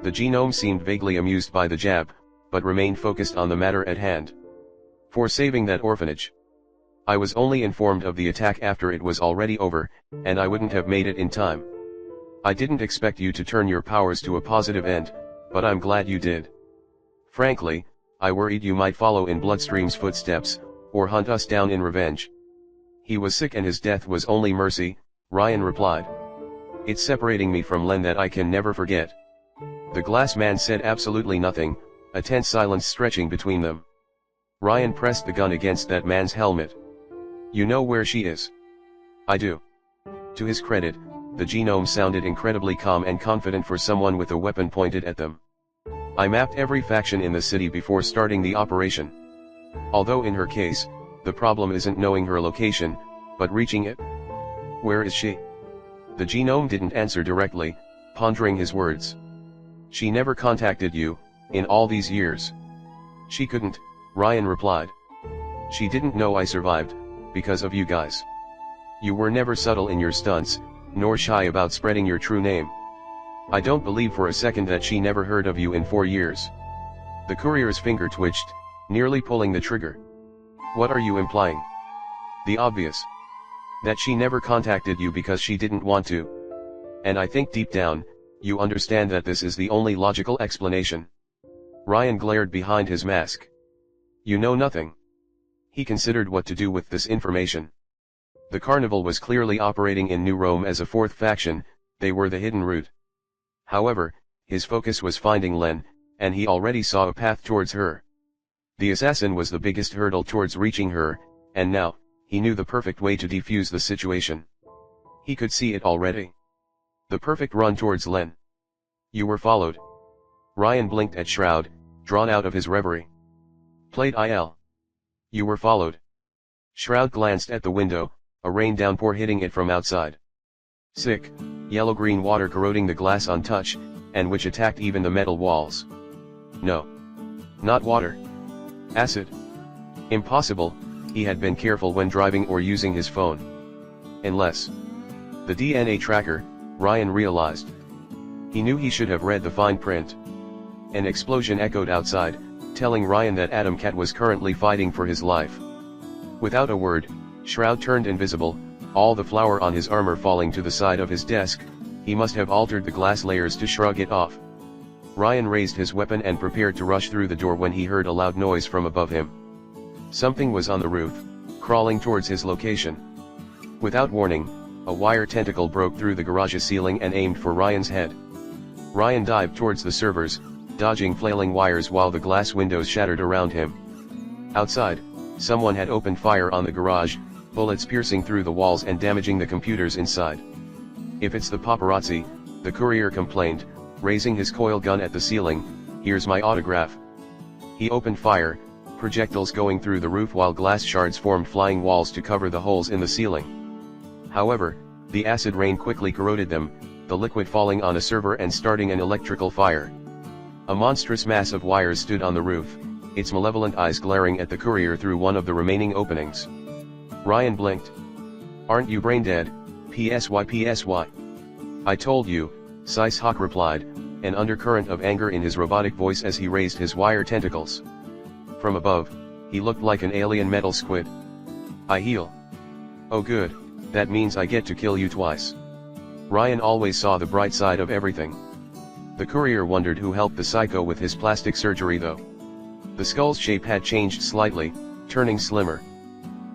The genome seemed vaguely amused by the jab, but remained focused on the matter at hand. For saving that orphanage. I was only informed of the attack after it was already over, and I wouldn't have made it in time. I didn't expect you to turn your powers to a positive end, but I'm glad you did. Frankly, I worried you might follow in Bloodstream's footsteps, or hunt us down in revenge. He was sick and his death was only mercy, Ryan replied. It's separating me from Len that I can never forget. The glass man said absolutely nothing, a tense silence stretching between them. Ryan pressed the gun against that man's helmet. You know where she is? I do. To his credit, the genome sounded incredibly calm and confident for someone with a weapon pointed at them. I mapped every faction in the city before starting the operation. Although in her case, the problem isn't knowing her location, but reaching it. Where is she? The genome didn't answer directly, pondering his words. She never contacted you, in all these years. She couldn't, Ryan replied. She didn't know I survived, because of you guys. You were never subtle in your stunts, nor shy about spreading your true name. I don't believe for a second that she never heard of you in 4 years. The courier's finger twitched, nearly pulling the trigger. What are you implying? The obvious. That she never contacted you because she didn't want to. And I think deep down, you understand that this is the only logical explanation. Ryan glared behind his mask. You know nothing. He considered what to do with this information. The Carnival was clearly operating in New Rome as a fourth faction, they were the hidden route. However, his focus was finding Len, and he already saw a path towards her. The assassin was the biggest hurdle towards reaching her, and now, he knew the perfect way to defuse the situation. He could see it already. The perfect run towards Len. You were followed. Ryan blinked at Shroud, drawn out of his reverie. Played IL. You were followed. Shroud glanced at the window, a rain downpour hitting it from outside. Sick, yellow-green water corroding the glass on touch, and which attacked even the metal walls. No. Not water. Acid. Impossible, he had been careful when driving or using his phone. Unless. The DNA tracker, Ryan realized. He knew he should have read the fine print. An explosion echoed outside, telling Ryan that Adam Cat was currently fighting for his life. Without a word, Shroud turned invisible, all the flour on his armor falling to the side of his desk. He must have altered the glass layers to shrug it off. Ryan raised his weapon and prepared to rush through the door when he heard a loud noise from above him. Something was on the roof, crawling towards his location. Without warning, a wire tentacle broke through the garage's ceiling and aimed for Ryan's head. Ryan dived towards the servers, dodging flailing wires while the glass windows shattered around him. Outside, someone had opened fire on the garage, bullets piercing through the walls and damaging the computers inside. If it's the paparazzi, the courier complained, raising his coil gun at the ceiling. Here's my autograph. He opened fire, projectiles going through the roof while glass shards formed flying walls to cover the holes in the ceiling. However, the acid rain quickly corroded them, the liquid falling on a server and starting an electrical fire. A monstrous mass of wires stood on the roof, its malevolent eyes glaring at the courier through one of the remaining openings. Ryan blinked. "Aren't you brain dead? PSY. I told you," Sicehawk replied, an undercurrent of anger in his robotic voice as he raised his wire tentacles. From above, he looked like an alien metal squid. "I heal. Oh good, that means I get to kill you twice." Ryan always saw the bright side of everything. The courier wondered who helped the psycho with his plastic surgery though. The skull's shape had changed slightly, turning slimmer.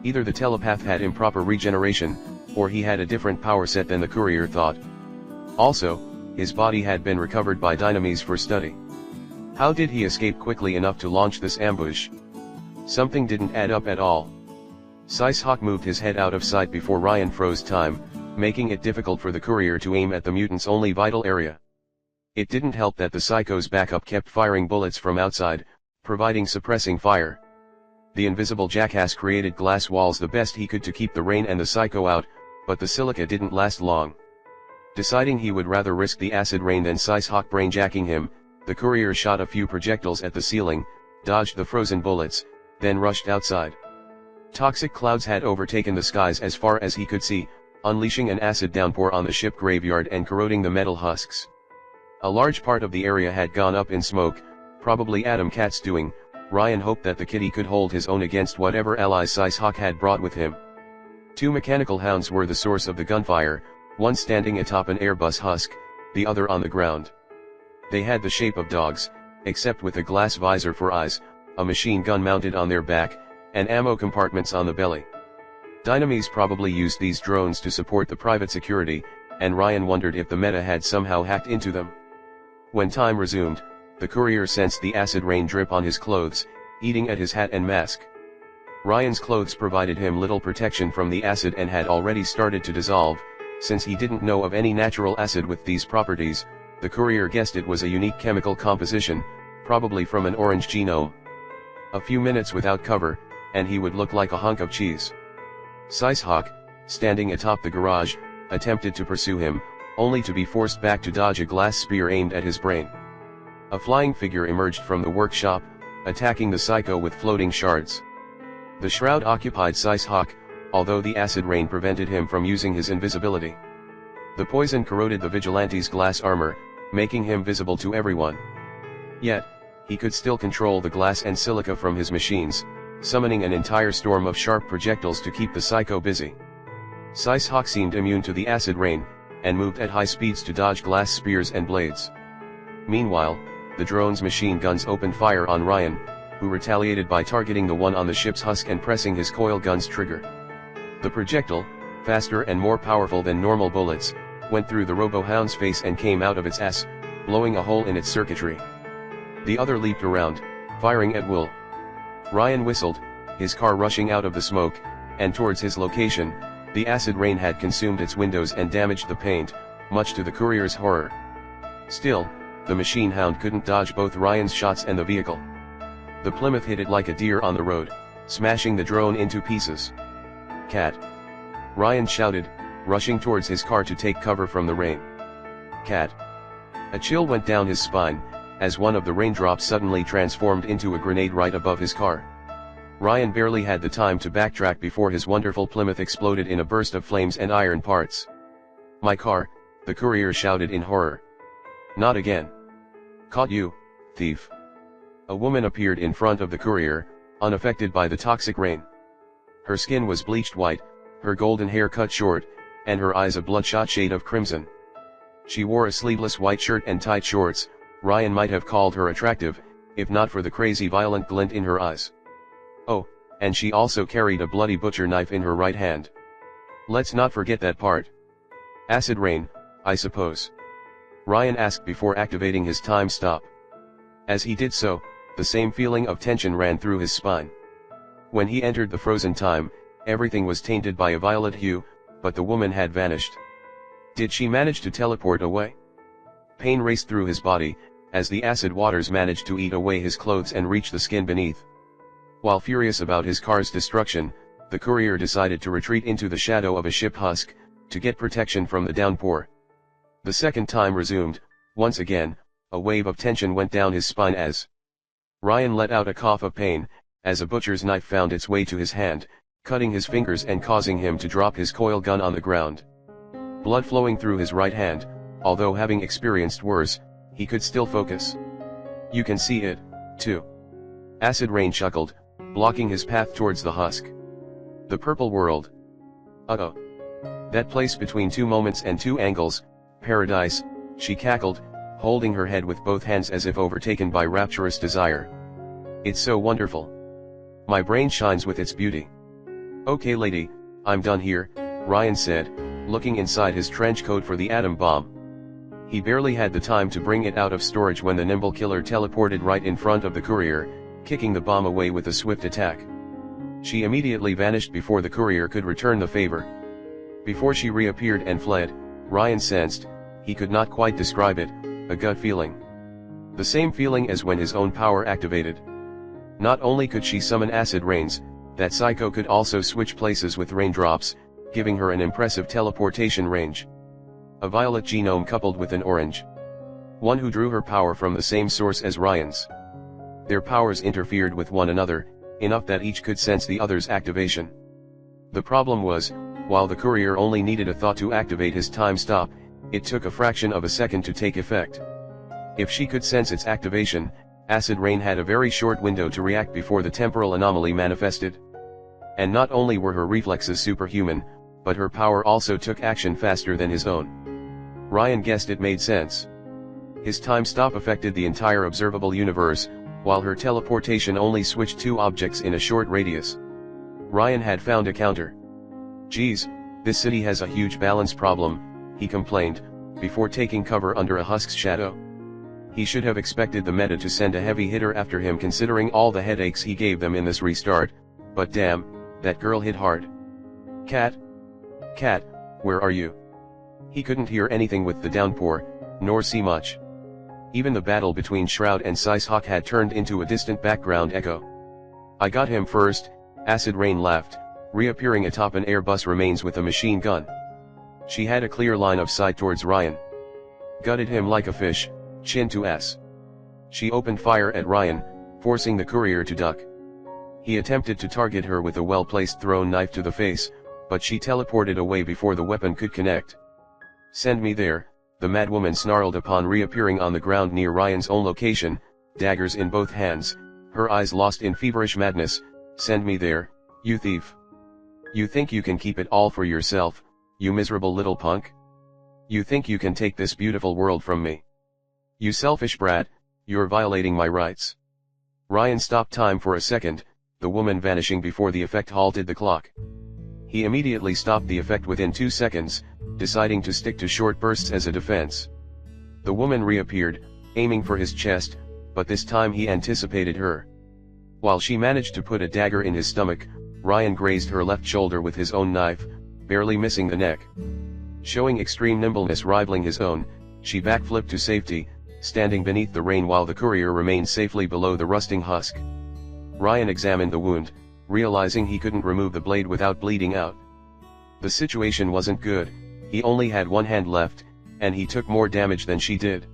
Either the telepath had improper regeneration, or he had a different power set than the courier thought. Also, his body had been recovered by Dynamis for study. How did he escape quickly enough to launch this ambush? Something didn't add up at all. Sicehawk moved his head out of sight before Ryan froze time, making it difficult for the courier to aim at the mutant's only vital area. It didn't help that the psycho's backup kept firing bullets from outside, providing suppressing fire. The invisible jackass created glass walls the best he could to keep the rain and the psycho out, but the silica didn't last long. Deciding he would rather risk the acid rain than Sicehawk brainjacking him, the courier shot a few projectiles at the ceiling, dodged the frozen bullets, then rushed outside. Toxic clouds had overtaken the skies as far as he could see, unleashing an acid downpour on the ship graveyard and corroding the metal husks. A large part of the area had gone up in smoke, probably Adam Cat's doing. Ryan hoped that the kitty could hold his own against whatever allies Sicehawk had brought with him. Two mechanical hounds were the source of the gunfire, one standing atop an Airbus husk, the other on the ground. They had the shape of dogs, except with a glass visor for eyes, a machine gun mounted on their back, and ammo compartments on the belly. Dynamis probably used these drones to support the private security, and Ryan wondered if the meta had somehow hacked into them. When time resumed, the courier sensed the acid rain drip on his clothes, eating at his hat and mask. Ryan's clothes provided him little protection from the acid and had already started to dissolve. Since he didn't know of any natural acid with these properties, the courier guessed it was a unique chemical composition, probably from an orange genome. A few minutes without cover, and he would look like a hunk of cheese. Sicehawk, standing atop the garage, attempted to pursue him, only to be forced back to dodge a glass spear aimed at his brain. A flying figure emerged from the workshop, attacking the psycho with floating shards. The shroud occupied Sicehawk, although the acid rain prevented him from using his invisibility. The poison corroded the vigilante's glass armor, making him visible to everyone. Yet, he could still control the glass and silica from his machines, summoning an entire storm of sharp projectiles to keep the psycho busy. Sicehawk seemed immune to the acid rain, and moved at high speeds to dodge glass spears and blades. Meanwhile, the drone's machine guns opened fire on Ryan, who retaliated by targeting the one on the ship's husk and pressing his coil gun's trigger. The projectile, faster and more powerful than normal bullets, went through the robo-hound's face and came out of its ass, blowing a hole in its circuitry. The other leaped around, firing at will. Ryan whistled, his car rushing out of the smoke, and towards his location. The acid rain had consumed its windows and damaged the paint, much to the courier's horror. Still, the machine hound couldn't dodge both Ryan's shots and the vehicle. The Plymouth hit it like a deer on the road, smashing the drone into pieces. "Cat!" Ryan shouted, rushing towards his car to take cover from the rain. "Cat!" A chill went down his spine, as one of the raindrops suddenly transformed into a grenade right above his car. Ryan barely had the time to backtrack before his wonderful Plymouth exploded in a burst of flames and iron parts. "My car!" the courier shouted in horror. "Not again. Caught you, thief." A woman appeared in front of the courier, unaffected by the toxic rain. Her skin was bleached white, her golden hair cut short, and her eyes a bloodshot shade of crimson. She wore a sleeveless white shirt and tight shorts. Ryan might have called her attractive, if not for the crazy violent glint in her eyes. Oh, and she also carried a bloody butcher knife in her right hand. Let's not forget that part. "Acid rain, I suppose?" Ryan asked before activating his time stop. As he did so, the same feeling of tension ran through his spine. When he entered the frozen time, everything was tainted by a violet hue, but the woman had vanished. Did she manage to teleport away? Pain raced through his body, as the acid waters managed to eat away his clothes and reach the skin beneath. While furious about his car's destruction, the courier decided to retreat into the shadow of a ship husk, to get protection from the downpour. The second time resumed. Once again, a wave of tension went down his spine as Ryan let out a cough of pain, as a butcher's knife found its way to his hand, cutting his fingers and causing him to drop his coil gun on the ground. Blood flowing through his right hand, although having experienced worse, he could still focus. You can see it, too. Acid Rain chuckled, blocking his path towards the husk. The purple world. Uh-oh. That place between two moments and two angles, paradise, she cackled, holding her head with both hands as if overtaken by rapturous desire. It's so wonderful. My brain shines with its beauty. Okay lady, I'm done here, Ryan said, looking inside his trench coat for the atom bomb. He barely had the time to bring it out of storage when the nimble killer teleported right in front of the courier, kicking the bomb away with a swift attack. She immediately vanished before the courier could return the favor. Before she reappeared and fled, Ryan sensed, he could not quite describe it, a gut feeling. The same feeling as when his own power activated. Not only could she summon acid rains, that psycho could also switch places with raindrops, giving her an impressive teleportation range. A violet genome coupled with an orange. One who drew her power from the same source as Ryan's. Their powers interfered with one another, enough that each could sense the other's activation. The problem was, while the courier only needed a thought to activate his time stop, it took a fraction of a second to take effect. If she could sense its activation, Acid Rain had a very short window to react before the temporal anomaly manifested. And not only were her reflexes superhuman, but her power also took action faster than his own. Ryan guessed it made sense. His time stop affected the entire observable universe, while her teleportation only switched two objects in a short radius. Ryan had found a counter. Geez, this city has a huge balance problem, he complained, before taking cover under a husk's shadow. He should have expected the meta to send a heavy hitter after him considering all the headaches he gave them in this restart, but damn, that girl hit hard. Cat? Cat, where are you? He couldn't hear anything with the downpour, nor see much. Even the battle between Shroud and Sicehawk had turned into a distant background echo. I got him first, Acid Rain laughed, reappearing atop an Airbus remains with a machine gun. She had a clear line of sight towards Ryan. Gutted him like a fish, chin to ass. She opened fire at Ryan, forcing the courier to duck. He attempted to target her with a well-placed thrown knife to the face, but she teleported away before the weapon could connect. Send me there, the madwoman snarled upon reappearing on the ground near Ryan's own location, daggers in both hands, her eyes lost in feverish madness. Send me there, you thief. You think you can keep it all for yourself, you miserable little punk? You think you can take this beautiful world from me? You selfish brat, you're violating my rights. Ryan stopped time for a second, the woman vanishing before the effect halted the clock. He immediately stopped the effect within 2 seconds, deciding to stick to short bursts as a defense. The woman reappeared, aiming for his chest, but this time he anticipated her. While she managed to put a dagger in his stomach, Ryan grazed her left shoulder with his own knife, barely missing the neck. Showing extreme nimbleness rivaling his own, she backflipped to safety, standing beneath the rain while the courier remained safely below the rusting husk. Ryan examined the wound, realizing he couldn't remove the blade without bleeding out. The situation wasn't good, he only had one hand left, and he took more damage than she did.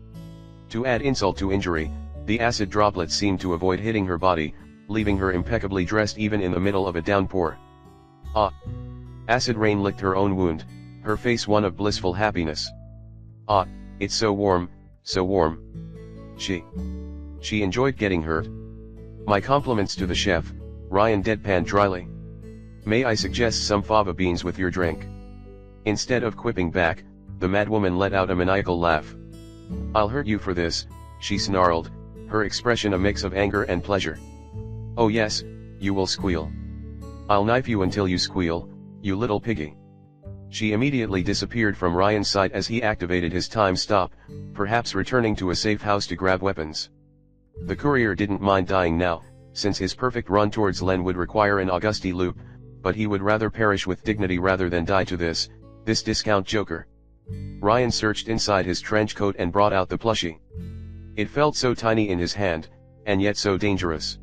To add insult to injury, the acid droplets seemed to avoid hitting her body, leaving her impeccably dressed even in the middle of a downpour. Ah! Acid Rain licked her own wound, her face one of blissful happiness. Ah, it's so warm, so warm. She enjoyed getting hurt. My compliments to the chef, Ryan deadpanned dryly. May I suggest some fava beans with your drink? Instead of quipping back, the madwoman let out a maniacal laugh. I'll hurt you for this, she snarled, her expression a mix of anger and pleasure. Oh yes, you will squeal. I'll knife you until you squeal, you little piggy. She immediately disappeared from Ryan's sight as he activated his time stop, perhaps returning to a safe house to grab weapons. The courier didn't mind dying now, since his perfect run towards Len would require an Augusti loop, but he would rather perish with dignity rather than die to this discount joker. Ryan searched inside his trench coat and brought out the plushie. It felt so tiny in his hand, and yet so dangerous.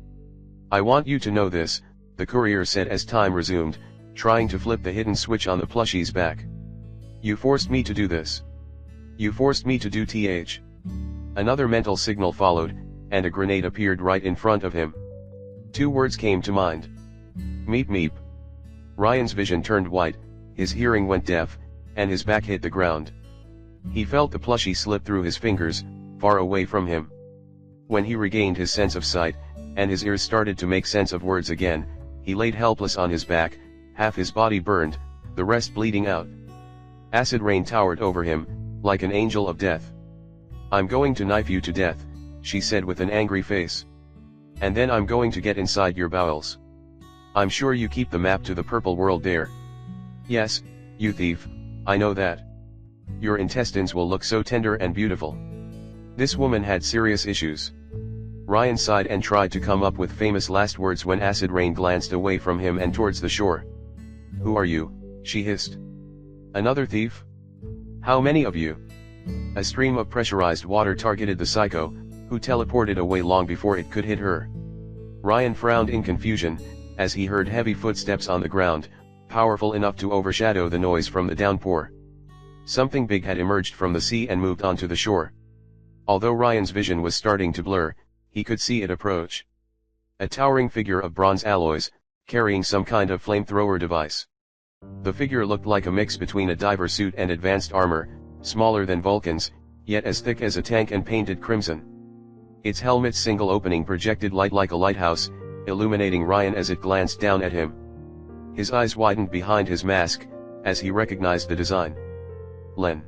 I want you to know this, the courier said as time resumed, trying to flip the hidden switch on the plushie's back. You forced me to do this. You forced me to do th. Another mental signal followed, and a grenade appeared right in front of him. 2 words came to mind. Meep meep. Ryan's vision turned white, his hearing went deaf, and his back hit the ground. He felt the plushie slip through his fingers, far away from him. When he regained his sense of sight, and his ears started to make sense of words again, he laid helpless on his back, half his body burned, the rest bleeding out. Acid rain towered over him, like an angel of death. "I'm going to knife you to death," she said with an angry face. "And then I'm going to get inside your bowels. I'm sure you keep the map to the purple world there." "Yes, you thief, I know that. Your intestines will look so tender and beautiful." This woman had serious issues. Ryan sighed and tried to come up with famous last words when Acid Rain glanced away from him and towards the shore. "Who are you?" she hissed. "Another thief? How many of you?" A stream of pressurized water targeted the psycho, who teleported away long before it could hit her. Ryan frowned in confusion, as he heard heavy footsteps on the ground, powerful enough to overshadow the noise from the downpour. Something big had emerged from the sea and moved onto the shore. Although Ryan's vision was starting to blur, he could see it approach. A towering figure of bronze alloys, carrying some kind of flamethrower device. The figure looked like a mix between a diver suit and advanced armor, smaller than Vulcan's, yet as thick as a tank and painted crimson. Its helmet's single opening projected light like a lighthouse, illuminating Ryan as it glanced down at him. His eyes widened behind his mask, as he recognized the design. Len.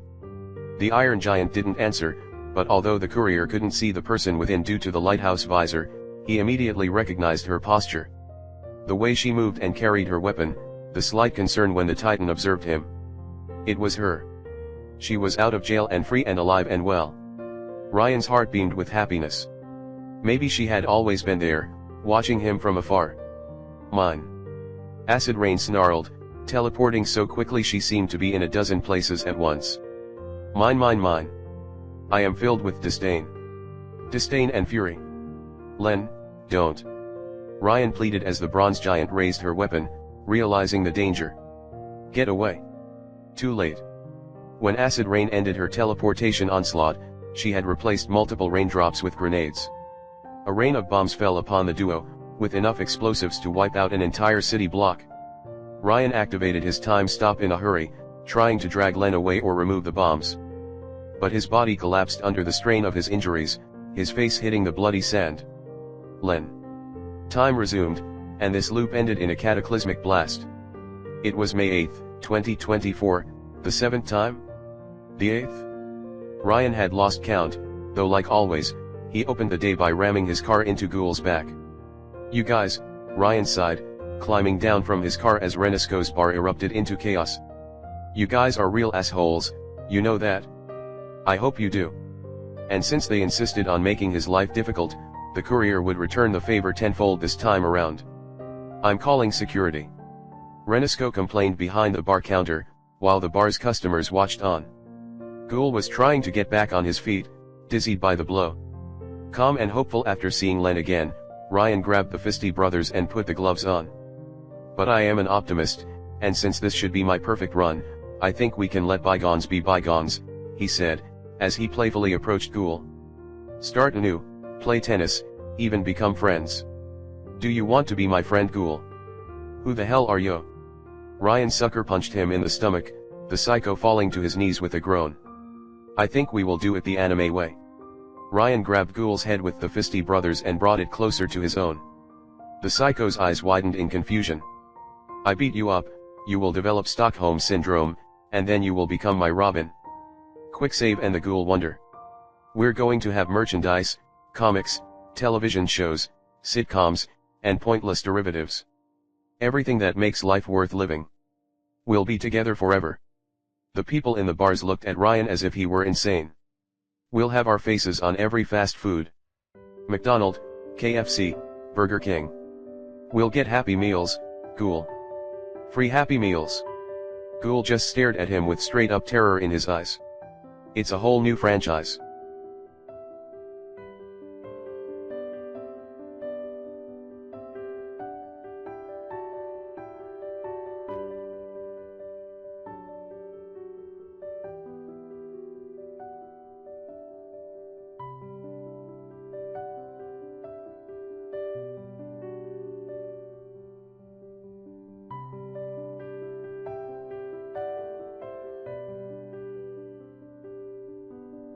The Iron Giant didn't answer, but although the courier couldn't see the person within due to the lighthouse visor, he immediately recognized her posture. The way she moved and carried her weapon, the slight concern when the Titan observed him. It was her. She was out of jail and free and alive and well. Ryan's heart beamed with happiness. Maybe she had always been there, watching him from afar. "Mine." Acid Rain snarled, teleporting so quickly she seemed to be in a dozen places at once. "Mine, mine, mine. I am filled with disdain. Disdain and fury. Len, don't." Ryan pleaded as the bronze giant raised her weapon, realizing the danger. "Get away." Too late. When Acid Rain ended her teleportation onslaught, she had replaced multiple raindrops with grenades. A rain of bombs fell upon the duo, with enough explosives to wipe out an entire city block. Ryan activated his time stop in a hurry, trying to drag Len away or remove the bombs. But his body collapsed under the strain of his injuries, his face hitting the bloody sand. Len. Time resumed, and this loop ended in a cataclysmic blast. It was May 8, 2024, the 7th time? The 8th? Ryan had lost count, though like always, he opened the day by ramming his car into Ghoul's back. "You guys," Ryan sighed, climbing down from his car as Renisco's bar erupted into chaos. "You guys are real assholes, you know that? I hope you do." And since they insisted on making his life difficult, the courier would return the favor tenfold this time around. "I'm calling security," Renisco complained behind the bar counter, while the bar's customers watched on. Ghoul was trying to get back on his feet, dizzied by the blow. Calm and hopeful after seeing Len again, Ryan grabbed the Fisty brothers and put the gloves on. "But I am an optimist, and since this should be my perfect run, I think we can let bygones be bygones," he said, as he playfully approached Ghoul. "Start anew, play tennis, even become friends. Do you want to be my friend, Ghoul?" "Who the hell are you?" Ryan sucker punched him in the stomach, the psycho falling to his knees with a groan. "I think we will do it the anime way." Ryan grabbed Ghoul's head with the Fisty brothers and brought it closer to his own. The psycho's eyes widened in confusion. "I beat you up, you will develop Stockholm Syndrome, and then you will become my Robin." Quick save and the Ghoul wonder. "We're going to have merchandise, comics, television shows, sitcoms, and pointless derivatives. Everything that makes life worth living. We'll be together forever." The people in the bars looked at Ryan as if he were insane. "We'll have our faces on every fast food. McDonald's, KFC, Burger King. We'll get Happy Meals, Ghoul. Free Happy Meals." Ghoul just stared at him with straight up terror in his eyes. "It's a whole new franchise.